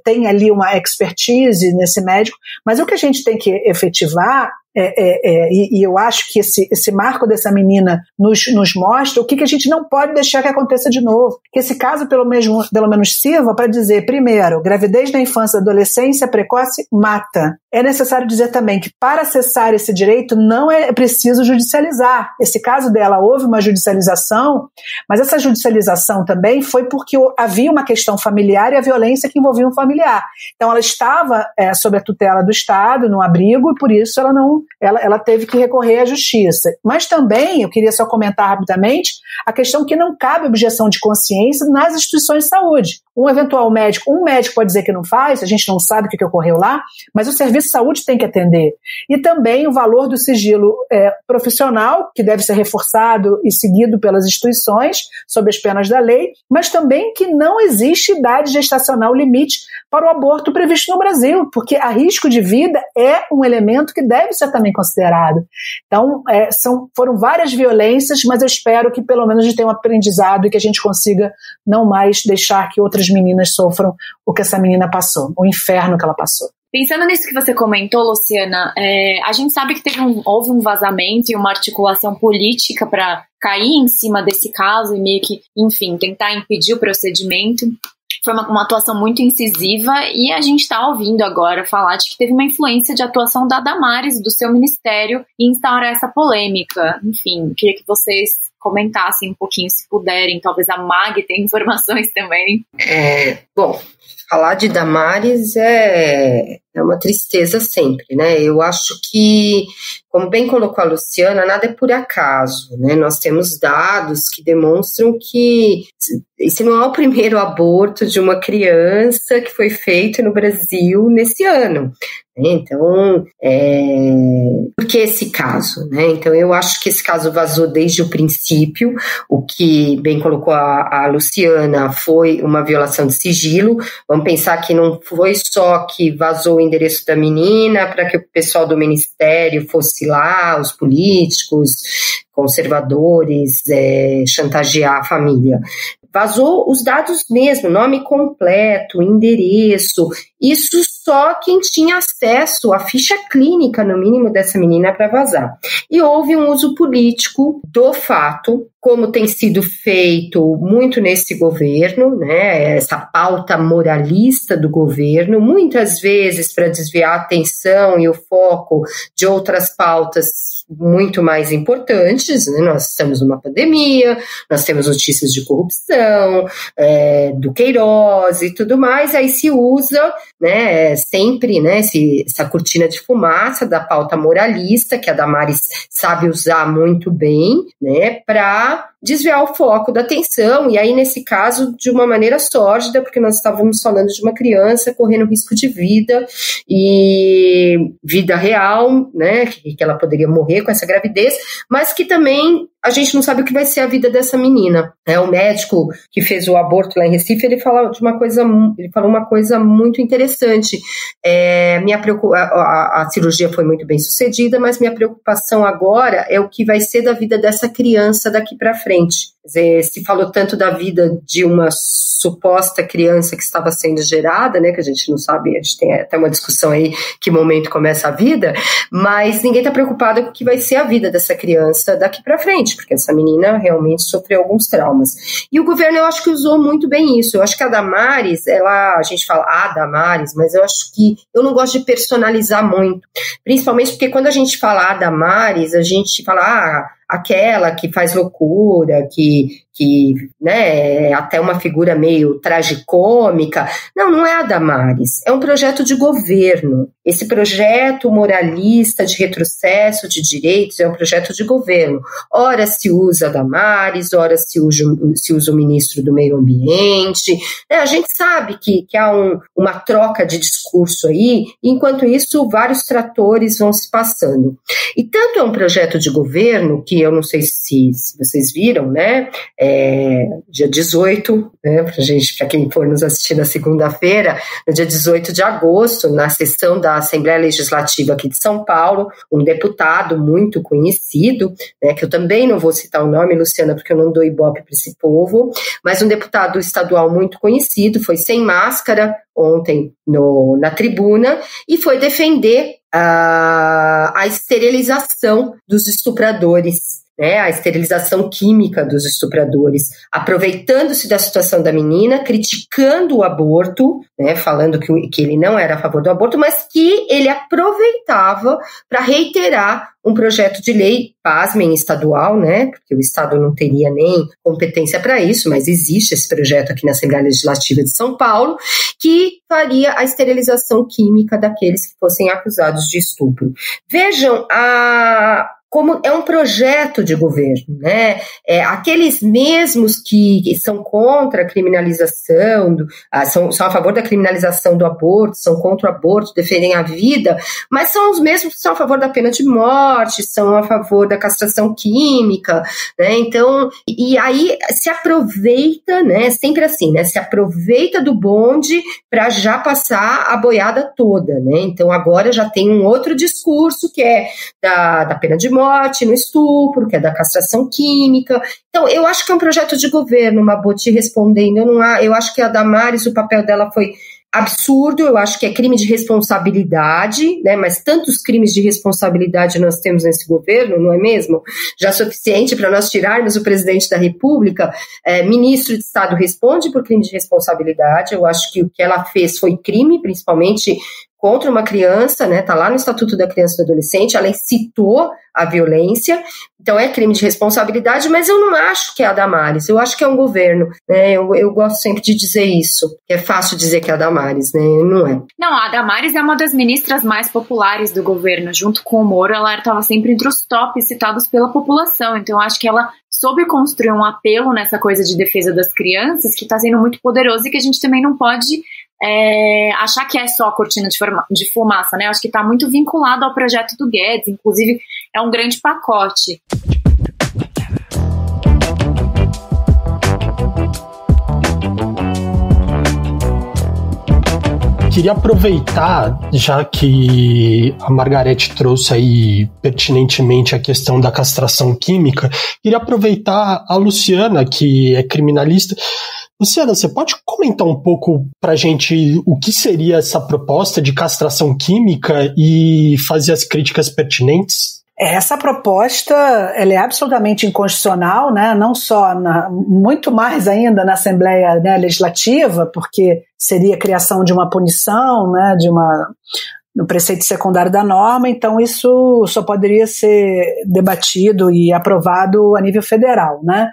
Tem ali uma expertise nesse médico, mas o que a gente tem que efetivar, e eu acho que esse marco dessa menina nos mostra o que a gente não pode deixar que aconteça de novo. Que esse caso, pelo menos, sirva para dizer, primeiro, gravidez na infância e adolescência precoce mata. É necessário dizer também que para acessar esse direito não é preciso judicializar. Esse caso dela, houve uma judicialização, mas essa judicialização também foi porque havia uma questão familiar e a violência que envolvia um familiar. Então ela estava sob a tutela do Estado, no abrigo, e por isso ela teve que recorrer à justiça. Mas também, eu queria só comentar rapidamente, a questão que não cabe objeção de consciência nas instituições de saúde. Um médico pode dizer que não faz, a gente não sabe o que ocorreu lá, mas o serviço de saúde tem que atender. E também o valor do sigilo profissional, que deve ser reforçado e seguido pelas instituições, sob as penas da lei, mas também que não existe idade gestacional limite para o aborto previsto no Brasil, porque a risco de vida é um elemento que deve ser também considerado. Então, foram várias violências, mas eu espero que pelo menos a gente tenha um aprendizado e que a gente consiga não mais deixar que outras meninas sofram o que essa menina passou, o inferno que ela passou. Pensando nisso que você comentou, Luciana, a gente sabe que houve um vazamento e uma articulação política para cair em cima desse caso e meio que, enfim, tentar impedir o procedimento. Foi uma atuação muito incisiva, e a gente está ouvindo agora falar de que teve uma influência de atuação da Damares, do seu ministério, em instaurar essa polêmica. Enfim, queria que vocês comentassem um pouquinho, se puderem. Talvez a Mag tenha informações também. Bom, falar de Damares é uma tristeza sempre, né? Eu acho que, como bem colocou a Luciana, nada é por acaso, né? Nós temos dados que demonstram que esse não é o primeiro aborto de uma criança que foi feito no Brasil nesse ano. Então, por que esse caso, né? Então, eu acho que esse caso vazou desde o princípio. O que bem colocou a Luciana foi uma violação de sigilo. Vamos pensar que não foi só que vazou o endereço da menina para que o pessoal do ministério fosse lá, os políticos, conservadores, chantagear a família. Vazou os dados mesmo, nome completo, endereço, Isso só quem tinha acesso à ficha clínica, no mínimo, dessa menina para vazar. E houve um uso político do fato, como tem sido feito muito nesse governo, né, essa pauta moralista do governo, muitas vezes para desviar a atenção e o foco de outras pautas muito mais importantes, né? Nós estamos numa pandemia, nós temos notícias de corrupção, do Queiroz e tudo mais, aí se usa, né, sempre, né, essa cortina de fumaça da pauta moralista, que a Damares sabe usar muito bem, né, para desviar o foco da atenção, e aí nesse caso de uma maneira sórdida, porque nós estávamos falando de uma criança correndo risco de vida, e vida real, né, que ela poderia morrer com essa gravidez, mas que também a gente não sabe o que vai ser a vida dessa menina. O médico que fez o aborto lá em Recife, ele falou uma coisa muito interessante. A cirurgia foi muito bem sucedida, mas minha preocupação agora é o que vai ser da vida dessa criança daqui para frente. Quer dizer, se falou tanto da vida de uma suposta criança que estava sendo gerada, né, que a gente não sabe, a gente tem até uma discussão aí que momento começa a vida, mas ninguém está preocupado com o que vai ser a vida dessa criança daqui para frente, porque essa menina realmente sofreu alguns traumas. E o governo, eu acho que usou muito bem isso. Eu acho que a Damares, a gente fala Damares, mas eu acho que eu não gosto de personalizar muito, principalmente porque quando a gente fala Damares, a gente fala aquela que faz loucura, que né, é até uma figura meio tragicômica. Não é a Damares, é um projeto de governo. Esse projeto moralista de retrocesso de direitos é um projeto de governo. Ora se usa a Damares, ora se usa o ministro do Meio Ambiente. A gente sabe que há uma troca de discurso aí, enquanto isso vários tratores vão se passando. E tanto é um projeto de governo, que eu não sei se vocês viram, né? Dia 18, né, para quem for nos assistir na segunda-feira, no dia 18 de agosto, na sessão da Assembleia Legislativa aqui de São Paulo, um deputado muito conhecido, né, que eu também não vou citar o nome, Luciana, porque eu não dou ibope para esse povo, mas um deputado estadual muito conhecido, foi sem máscara ontem na tribuna e foi defender a esterilização dos estupradores, né, a esterilização química dos estupradores, aproveitando-se da situação da menina, criticando o aborto, né, falando que ele não era a favor do aborto, mas que ele aproveitava para reiterar um projeto de lei, pasmem, estadual, né, porque o Estado não teria nem competência para isso, mas existe esse projeto aqui na Assembleia Legislativa de São Paulo, que faria a esterilização química daqueles que fossem acusados de estupro. Vejam como é um projeto de governo, né? Aqueles mesmos que são contra a criminalização, são a favor da criminalização do aborto, são contra o aborto, defendem a vida, mas são os mesmos que são a favor da pena de morte, são a favor da castração química, né? Então, e aí se aproveita, né? Sempre assim, né? Se aproveita do bonde para já passar a boiada toda, né? Então agora já tem um outro discurso que é da pena de morte, no estupro, que é da castração química. Então, eu acho que é um projeto de governo, Maboti, respondendo. Eu acho que a Damares, o papel dela foi absurdo, eu acho que é crime de responsabilidade, né? Mas tantos crimes de responsabilidade nós temos nesse governo, não é mesmo? Já suficiente para nós tirarmos o presidente da República. Ministro de Estado responde por crime de responsabilidade. Eu acho que o que ela fez foi crime, principalmente contra uma criança, né? Tá lá no Estatuto da Criança e do Adolescente, ela incitou a violência, então é crime de responsabilidade, mas eu não acho que é a Damares, eu acho que é um governo, né? Eu gosto sempre de dizer isso, que é fácil dizer que é a Damares, né? Não é. Não, a Damares é uma das ministras mais populares do governo, junto com o Moro, ela estava sempre entre os tops citados pela população, então eu acho que ela soube construir um apelo nessa coisa de defesa das crianças que está sendo muito poderoso e que a gente também não pode achar que é só a cortina de fumaça, né? Eu acho que está muito vinculado ao projeto do Guedes, inclusive é um grande pacote. Queria aproveitar, já que a Margarete trouxe aí pertinentemente a questão da castração química, queria aproveitar a Luciana, que é criminalista, Luciana, você pode comentar um pouco pra gente o que seria essa proposta de castração química e fazer as críticas pertinentes? Essa proposta ela é absolutamente inconstitucional, né? Não só, muito mais ainda na Assembleia, né, Legislativa, porque seria a criação de uma punição, né, no preceito secundário da norma, então isso só poderia ser debatido e aprovado a nível federal, né?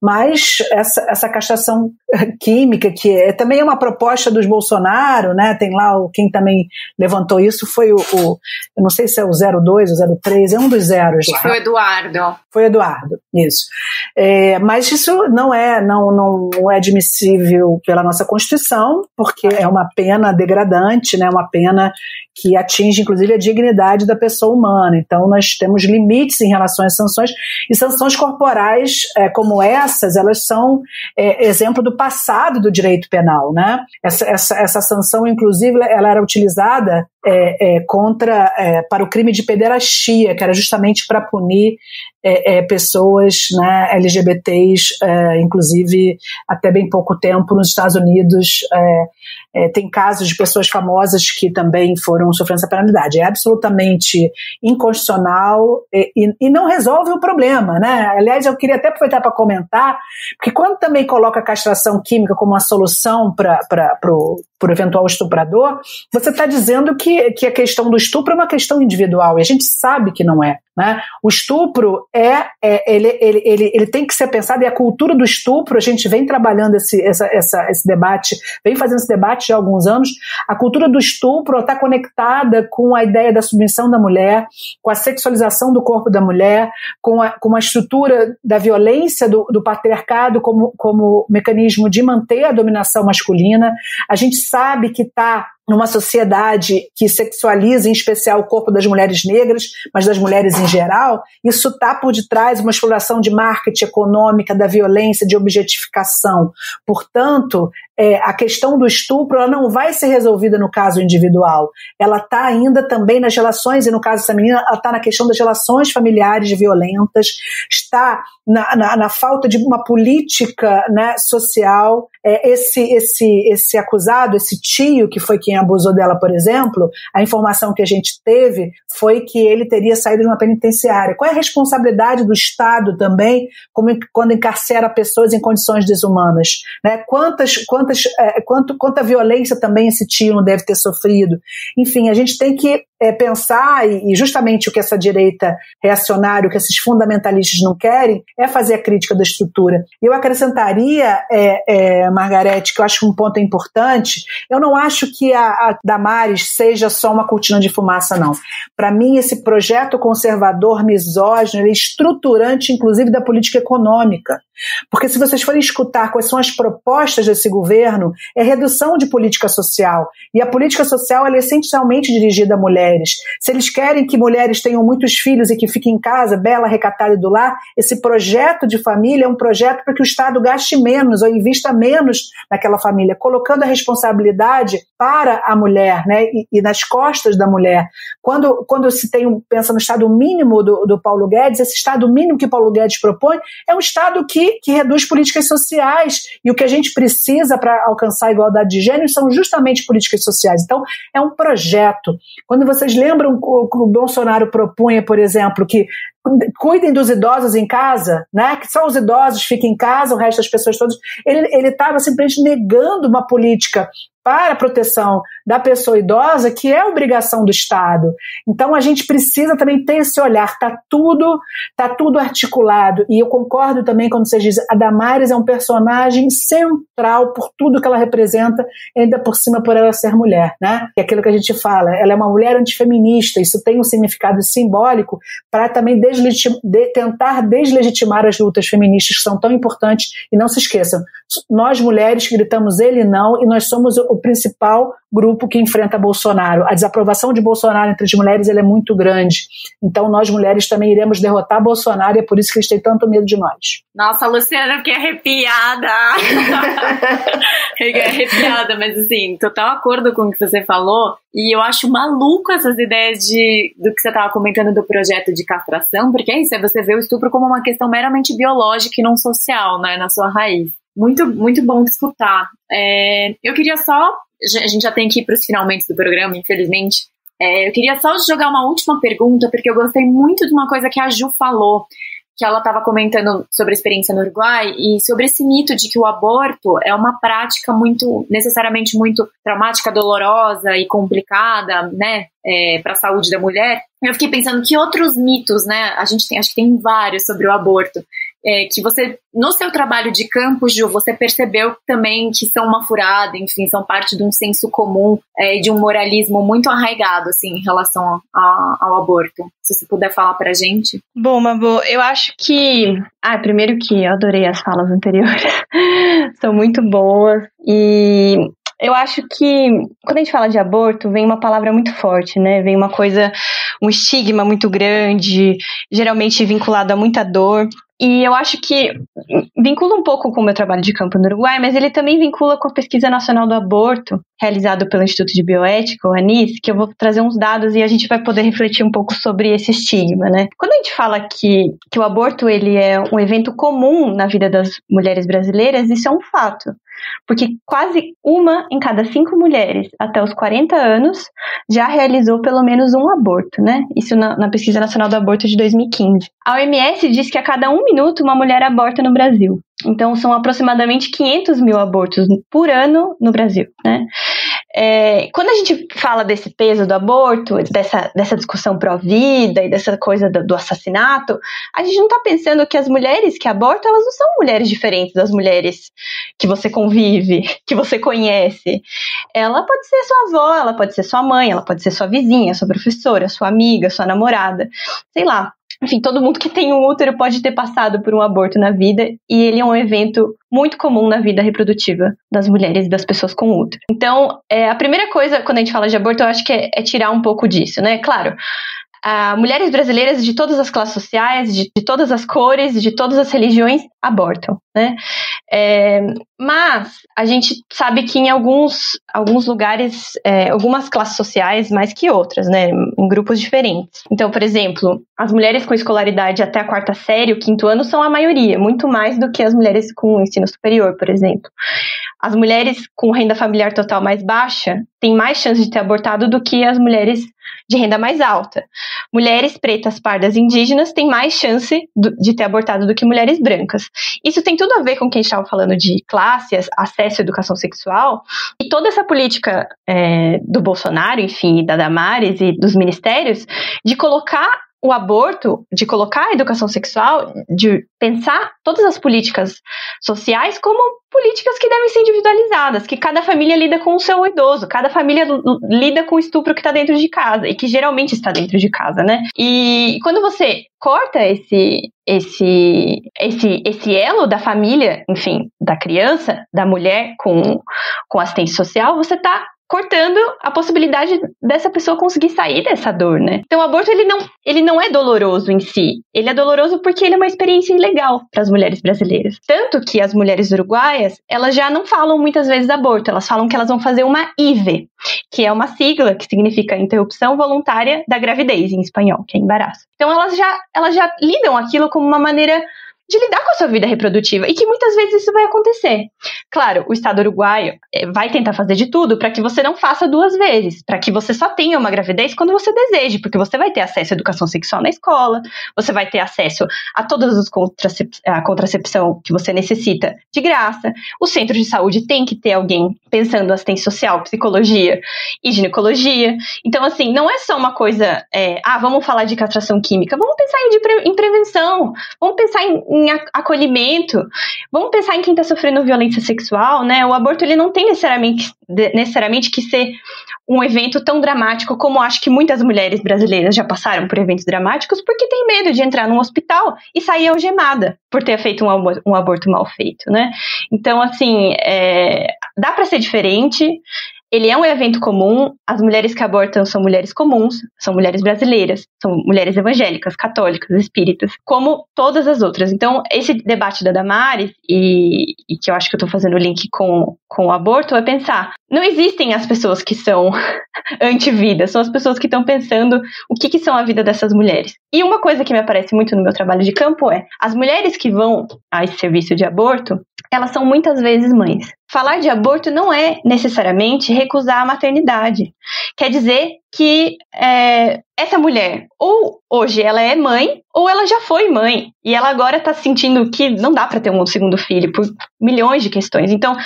Mas essa castração química, que também é uma proposta dos Bolsonaro, né? Tem lá quem também levantou isso, foi eu não sei se é o 02 ou 03, é um dos zeros lá. Foi o Eduardo. Foi o Eduardo, isso. Mas isso não é admissível pela nossa Constituição, porque é uma pena degradante, né? Uma pena que atinge, inclusive, a dignidade da pessoa humana. Então, nós temos limites em relação às sanções, e sanções corporais como essas, elas são exemplo do passado do direito penal, né? Essa sanção, inclusive, ela era utilizada para o crime de pederastia, que era justamente para punir pessoas, né, LGBTs, inclusive até bem pouco tempo nos Estados Unidos tem casos de pessoas famosas que também foram sofrendo essa penalidade. É absolutamente inconstitucional e não resolve o problema, né? Aliás, eu queria até aproveitar para comentar, porque quando também coloca a castração química como uma solução para o eventual estuprador, você está dizendo que a questão do estupro é uma questão individual, e a gente sabe que não é, né? O estupro ele tem que ser pensado, e a cultura do estupro, a gente vem trabalhando esse debate, vem fazendo esse debate já há alguns anos. A cultura do estupro está conectada com a ideia da submissão da mulher, com a sexualização do corpo da mulher, com a estrutura da violência do patriarcado como mecanismo de manter a dominação masculina. A gente sabe que está numa sociedade que sexualiza, em especial, o corpo das mulheres negras, mas das mulheres em geral. Isso está por detrás de uma exploração de marketing econômica, da violência, de objetificação. Portanto, a questão do estupro ela não vai ser resolvida no caso individual. Ela está ainda também nas relações, e no caso dessa menina, ela está na questão das relações familiares violentas, está na falta de uma política, né, social. Esse acusado, esse tio que foi quem abusou dela, por exemplo, a informação que a gente teve foi que ele teria saído de uma penitenciária. Qual é a responsabilidade do Estado também quando encarcera pessoas em condições desumanas, né? Quanta violência também esse tio não deve ter sofrido. Enfim, a gente tem que pensar, e justamente o que essa direita reacionária, o que esses fundamentalistas não querem, é fazer a crítica da estrutura. Eu acrescentaria, Margarete, que eu acho um ponto importante, eu não acho que a Damares seja só uma cortina de fumaça, não. Para mim, esse projeto conservador, misógino, ele é estruturante, inclusive, da política econômica. Porque se vocês forem escutar quais são as propostas desse governo, é redução de política social. E a política social ela é essencialmente dirigida a mulheres. Se eles querem que mulheres tenham muitos filhos e que fiquem em casa, bela, recatada e do lar, esse projeto de família é um projeto para que o Estado gaste menos ou invista menos naquela família, colocando a responsabilidade para a mulher, né, e nas costas da mulher. Quando se pensa no Estado mínimo do Paulo Guedes, esse Estado mínimo que Paulo Guedes propõe é um Estado que reduz políticas sociais, e o que a gente precisa para alcançar a igualdade de gênero são justamente políticas sociais. Então, é um projeto. Quando vocês lembram o Bolsonaro propunha, por exemplo, que cuidem dos idosos em casa, né? Que só os idosos fiquem em casa, o resto das pessoas todas. Ele estava simplesmente negando uma política para a proteção da pessoa idosa, que é obrigação do Estado. Então a gente precisa também ter esse olhar, está tudo articulado, e eu concordo também quando vocês dizem, a Damares é um personagem central por tudo que ela representa, ainda por cima por ela ser mulher, né? É aquilo que a gente fala, ela é uma mulher antifeminista, isso tem um significado simbólico para também tentar deslegitimar as lutas feministas que são tão importantes, e não se esqueçam, nós mulheres gritamos ele não, e nós somos o principal grupo que enfrenta Bolsonaro. A desaprovação de Bolsonaro entre as mulheres ela é muito grande. Então nós mulheres também iremos derrotar Bolsonaro, e é por isso que eles têm tanto medo de nós. Nossa, Luciana, eu fiquei arrepiada. Fiquei arrepiada, mas assim, total acordo com o que você falou, e eu acho maluco essas ideias do que você estava comentando do projeto de castração, porque é isso, você vê o estupro como uma questão meramente biológica e não social, né, na sua raiz. Muito, muito bom de escutar. Eu queria só, a gente já tem que ir para os finalmente do programa, infelizmente. Eu queria só jogar uma última pergunta, porque eu gostei muito de uma coisa que a Ju falou, que ela estava comentando sobre a experiência no Uruguai e sobre esse mito de que o aborto é uma prática necessariamente muito traumática, dolorosa e complicada, né, para a saúde da mulher. Eu fiquei pensando que outros mitos, né, acho que tem vários sobre o aborto, que você, no seu trabalho de campo, Ju, você percebeu também que são uma furada, enfim, são parte de um senso comum e de um moralismo muito arraigado, assim, em relação ao aborto. Se você puder falar pra gente. Bom, Mabô, eu acho que... primeiro que eu adorei as falas anteriores. São muito boas. E eu acho que quando a gente fala de aborto, vem uma palavra muito forte, né? Vem uma coisa, um estigma muito grande, geralmente vinculado a muita dor. E eu acho que vincula um pouco com o meu trabalho de campo no Uruguai, mas ele também vincula com a Pesquisa Nacional do Aborto, realizado pelo Instituto de Bioética, o ANIS, que eu vou trazer uns dados e a gente vai poder refletir um pouco sobre esse estigma, né? Quando a gente fala que o aborto ele é um evento comum na vida das mulheres brasileiras, isso é um fato. Porque quase 1 em cada 5 mulheres até os 40 anos já realizou pelo menos um aborto, né? Isso na Pesquisa Nacional do Aborto de 2015. A OMS diz que a cada 1 minuto uma mulher aborta no Brasil. Então, são aproximadamente 500 mil abortos por ano no Brasil, né? Quando a gente fala desse peso do aborto, dessa discussão pró-vida e dessa coisa do assassinato, a gente não está pensando que as mulheres que abortam, elas não são mulheres diferentes das mulheres que você convive, que você conhece. Ela pode ser sua avó, ela pode ser sua mãe, ela pode ser sua vizinha, sua professora, sua amiga, sua namorada, sei lá. Enfim, todo mundo que tem um útero pode ter passado por um aborto na vida e ele é um evento muito comum na vida reprodutiva das mulheres e das pessoas com útero. Então, a primeira coisa, quando a gente fala de aborto, eu acho que é tirar um pouco disso, né? Claro, mulheres brasileiras de todas as classes sociais, de todas as cores, de todas as religiões, abortam, né? Mas a gente sabe que em alguns lugares, algumas classes sociais mais que outras, né? Em grupos diferentes. Então, por exemplo, as mulheres com escolaridade até a 4ª série, o 5º ano, são a maioria, muito mais do que as mulheres com ensino superior, por exemplo. As mulheres com renda familiar total mais baixa têm mais chance de ter abortado do que as mulheres de renda mais alta. Mulheres pretas, pardas e indígenas têm mais chance de ter abortado do que mulheres brancas. Isso tem tudo a ver com o que a gente estava falando de classe, acesso à educação sexual, e toda essa política do Bolsonaro, enfim, da Damares e dos ministérios, de colocar o aborto, de colocar a educação sexual, de pensar todas as políticas sociais como políticas que devem ser individualizadas, que cada família lida com o seu idoso, cada família lida com o estupro que está dentro de casa, e que geralmente está dentro de casa, né? E quando você corta esse elo da família, enfim, da criança, da mulher com assistência social, você está cortando a possibilidade dessa pessoa conseguir sair dessa dor, né? Então, o aborto, ele não é doloroso em si. Ele é doloroso porque ele é uma experiência ilegal para as mulheres brasileiras. Tanto que as mulheres uruguaias, elas já não falam muitas vezes aborto, elas falam que elas vão fazer uma IVE, que é uma sigla que significa interrupção voluntária da gravidez, em espanhol, que é embaraço. Então, elas já lidam aquilo como uma maneira de lidar com a sua vida reprodutiva, e que muitas vezes isso vai acontecer. Claro, o Estado uruguaio vai tentar fazer de tudo para que você não faça 2 vezes, para que você só tenha uma gravidez quando você deseje, porque você vai ter acesso à educação sexual na escola, você vai ter acesso a todas as contracepção que você necessita de graça, o centro de saúde tem que ter alguém pensando em assistência social, psicologia e ginecologia. Então, assim, não é só uma coisa, vamos falar de castração química, vamos pensar em prevenção, vamos pensar em acolhimento, vamos pensar em quem está sofrendo violência sexual, né? O aborto, ele não tem necessariamente que ser um evento tão dramático como acho que muitas mulheres brasileiras já passaram por eventos dramáticos porque tem medo de entrar num hospital e sair algemada por ter feito um aborto mal feito, né? Então, assim, dá para ser diferente. Ele é um evento comum, as mulheres que abortam são mulheres comuns, são mulheres brasileiras, são mulheres evangélicas, católicas, espíritas, como todas as outras. Então, esse debate da Damares, e que eu acho que eu estou fazendo o link com o aborto, é pensar, não existem as pessoas que são anti-vida, são as pessoas que estão pensando o que são a vida dessas mulheres. E uma coisa que me aparece muito no meu trabalho de campo as mulheres que vão a esse serviço de aborto, elas são muitas vezes mães. Falar de aborto não é necessariamente recusar a maternidade. Quer dizer que essa mulher, ou hoje ela é mãe, ou ela já foi mãe. E ela agora está sentindo que não dá para ter um segundo filho, por milhões de questões. Então,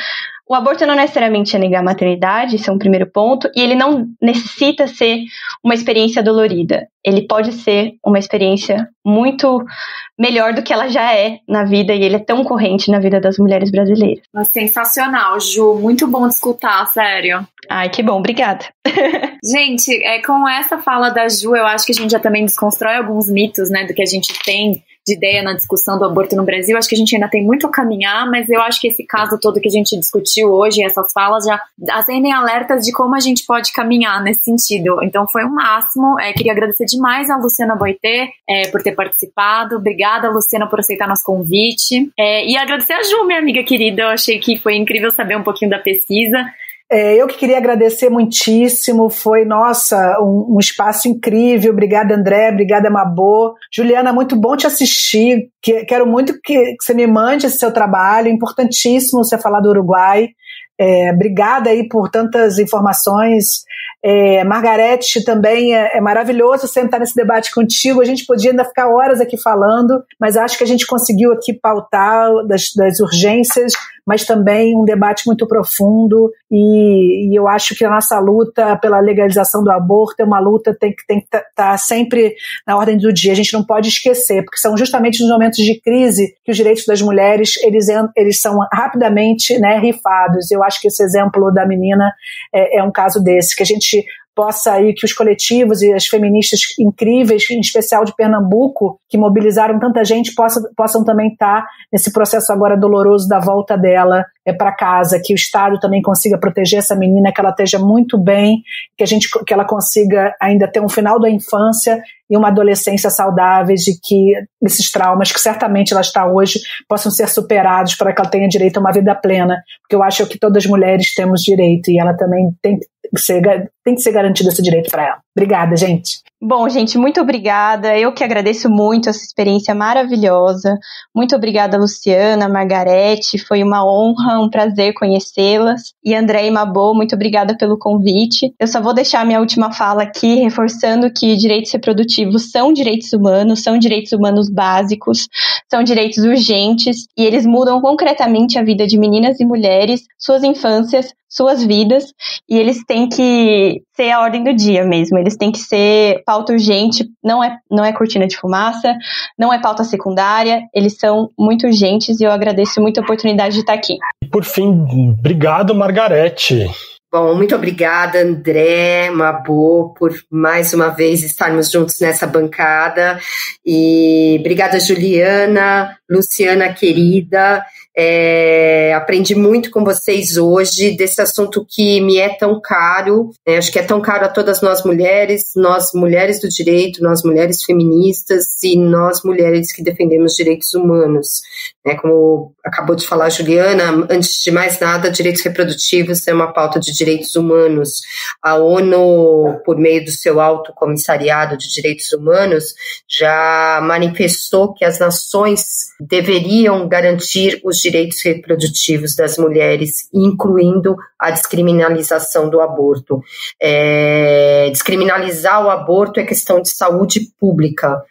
o aborto não necessariamente é negar a maternidade, esse é um primeiro ponto, e ele não necessita ser uma experiência dolorida. Ele pode ser uma experiência muito melhor do que ela já é na vida, e ele é tão corrente na vida das mulheres brasileiras. Sensacional, Ju. Muito bom de escutar, sério. Ai, que bom, obrigada. Gente, com essa fala da Ju, eu acho que a gente já também desconstrói alguns mitos, né, do que a gente tem de ideia na discussão do aborto no Brasil. Acho que a gente ainda tem muito a caminhar, mas eu acho que esse caso todo que a gente discutiu hoje, essas falas, já acendem alertas de como a gente pode caminhar nesse sentido. Então foi o máximo. Queria agradecer demais a Luciana Boitê por ter participado. Obrigada, Luciana, por aceitar nosso convite. E agradecer a Ju, minha amiga querida. Eu achei que foi incrível saber um pouquinho da pesquisa. Eu que queria agradecer muitíssimo, foi, nossa, um espaço incrível. Obrigada, André, obrigada, Mabô. Juliana, muito bom te assistir, quero muito que você me mande esse seu trabalho, importantíssimo você falar do Uruguai. Obrigada aí por tantas informações. Margarete, também é maravilhoso sentar nesse debate contigo. A gente podia ainda ficar horas aqui falando, mas acho que a gente conseguiu aqui pautar das urgências, mas também um debate muito profundo, e eu acho que a nossa luta pela legalização do aborto é uma luta que tem que estar sempre na ordem do dia. A gente não pode esquecer, porque são justamente nos momentos de crise que os direitos das mulheres eles são rapidamente, né, rifados. Eu acho que esse exemplo da menina é um caso desse, que a gente possa aí, que os coletivos e as feministas incríveis, em especial de Pernambuco, que mobilizaram tanta gente, possam também estar nesse processo agora doloroso da volta dela para casa, que o Estado também consiga proteger essa menina, que ela esteja muito bem, que ela consiga ainda ter um final da infância e uma adolescência saudáveis, e que esses traumas, que certamente ela está hoje, possam ser superados para que ela tenha direito a uma vida plena, porque eu acho que todas as mulheres temos direito, e ela também tem que ser garantido esse direito para ela. Obrigada, gente. Bom, gente, muito obrigada. Eu que agradeço muito essa experiência maravilhosa. Muito obrigada, Luciana, Margarete. Foi uma honra, um prazer conhecê-las. E André e Mabô, muito obrigada pelo convite. Eu só vou deixar minha última fala aqui, reforçando que direitos reprodutivos são direitos humanos básicos, são direitos urgentes, e eles mudam concretamente a vida de meninas e mulheres, suas infâncias, suas vidas, e eles têm que ser a ordem do dia mesmo, eles têm que ser pauta urgente, não é cortina de fumaça, não é pauta secundária, eles são muito urgentes, e eu agradeço muito a oportunidade de estar aqui. Por fim, obrigado, Margarete. Bom, muito obrigada, André, Mabô, por mais uma vez estarmos juntos nessa bancada, e obrigada, Juliana, Luciana querida. Aprendi muito com vocês hoje desse assunto que me é tão caro, acho que é tão caro a todas nós mulheres do direito, nós mulheres feministas e nós mulheres que defendemos direitos humanos. Como acabou de falar a Juliana, antes de mais nada, direitos reprodutivos é uma pauta de direitos humanos. A ONU, por meio do seu Alto Comissariado de Direitos Humanos, já manifestou que as nações deveriam garantir os direitos reprodutivos das mulheres, incluindo a descriminalização do aborto. Descriminalizar o aborto é questão de saúde pública,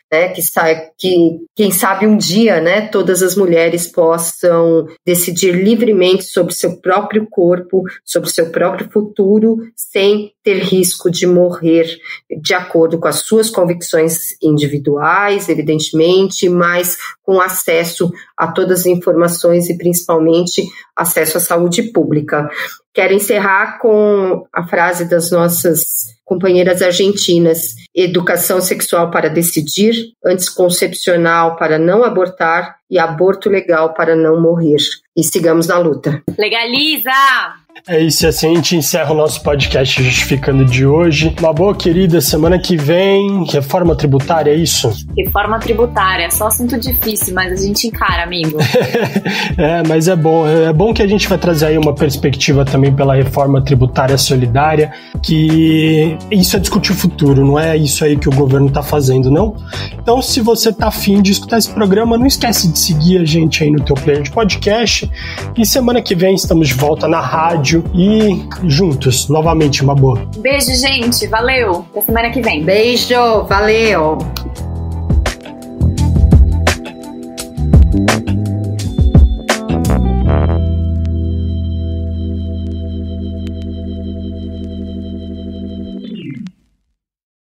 que quem sabe um dia, todas as mulheres possam decidir livremente sobre seu próprio corpo, sobre seu próprio futuro, sem ter risco de morrer de acordo com as suas convicções individuais, evidentemente, mas com acesso a todas as informações e principalmente acesso à saúde pública. Quero encerrar com a frase das nossas companheiras argentinas: educação sexual para decidir, anticoncepcional para não abortar e aborto legal para não morrer. E sigamos na luta. Legaliza! É isso, e assim a gente encerra o nosso podcast Justificando de hoje. Uma boa, querida, semana que vem, reforma tributária, é isso? Reforma tributária, é só assunto difícil, mas a gente encara, amigo. Mas é bom que a gente vai trazer aí uma perspectiva também pela reforma tributária solidária, que isso é discutir o futuro, não é isso aí que o governo tá fazendo, não? Então, se você tá afim de escutar esse programa, não esquece de seguir a gente aí no teu player de podcast, e semana que vem estamos de volta na rádio e juntos, novamente, uma boa. Beijo, gente. Valeu. Até semana que vem. Beijo. Valeu.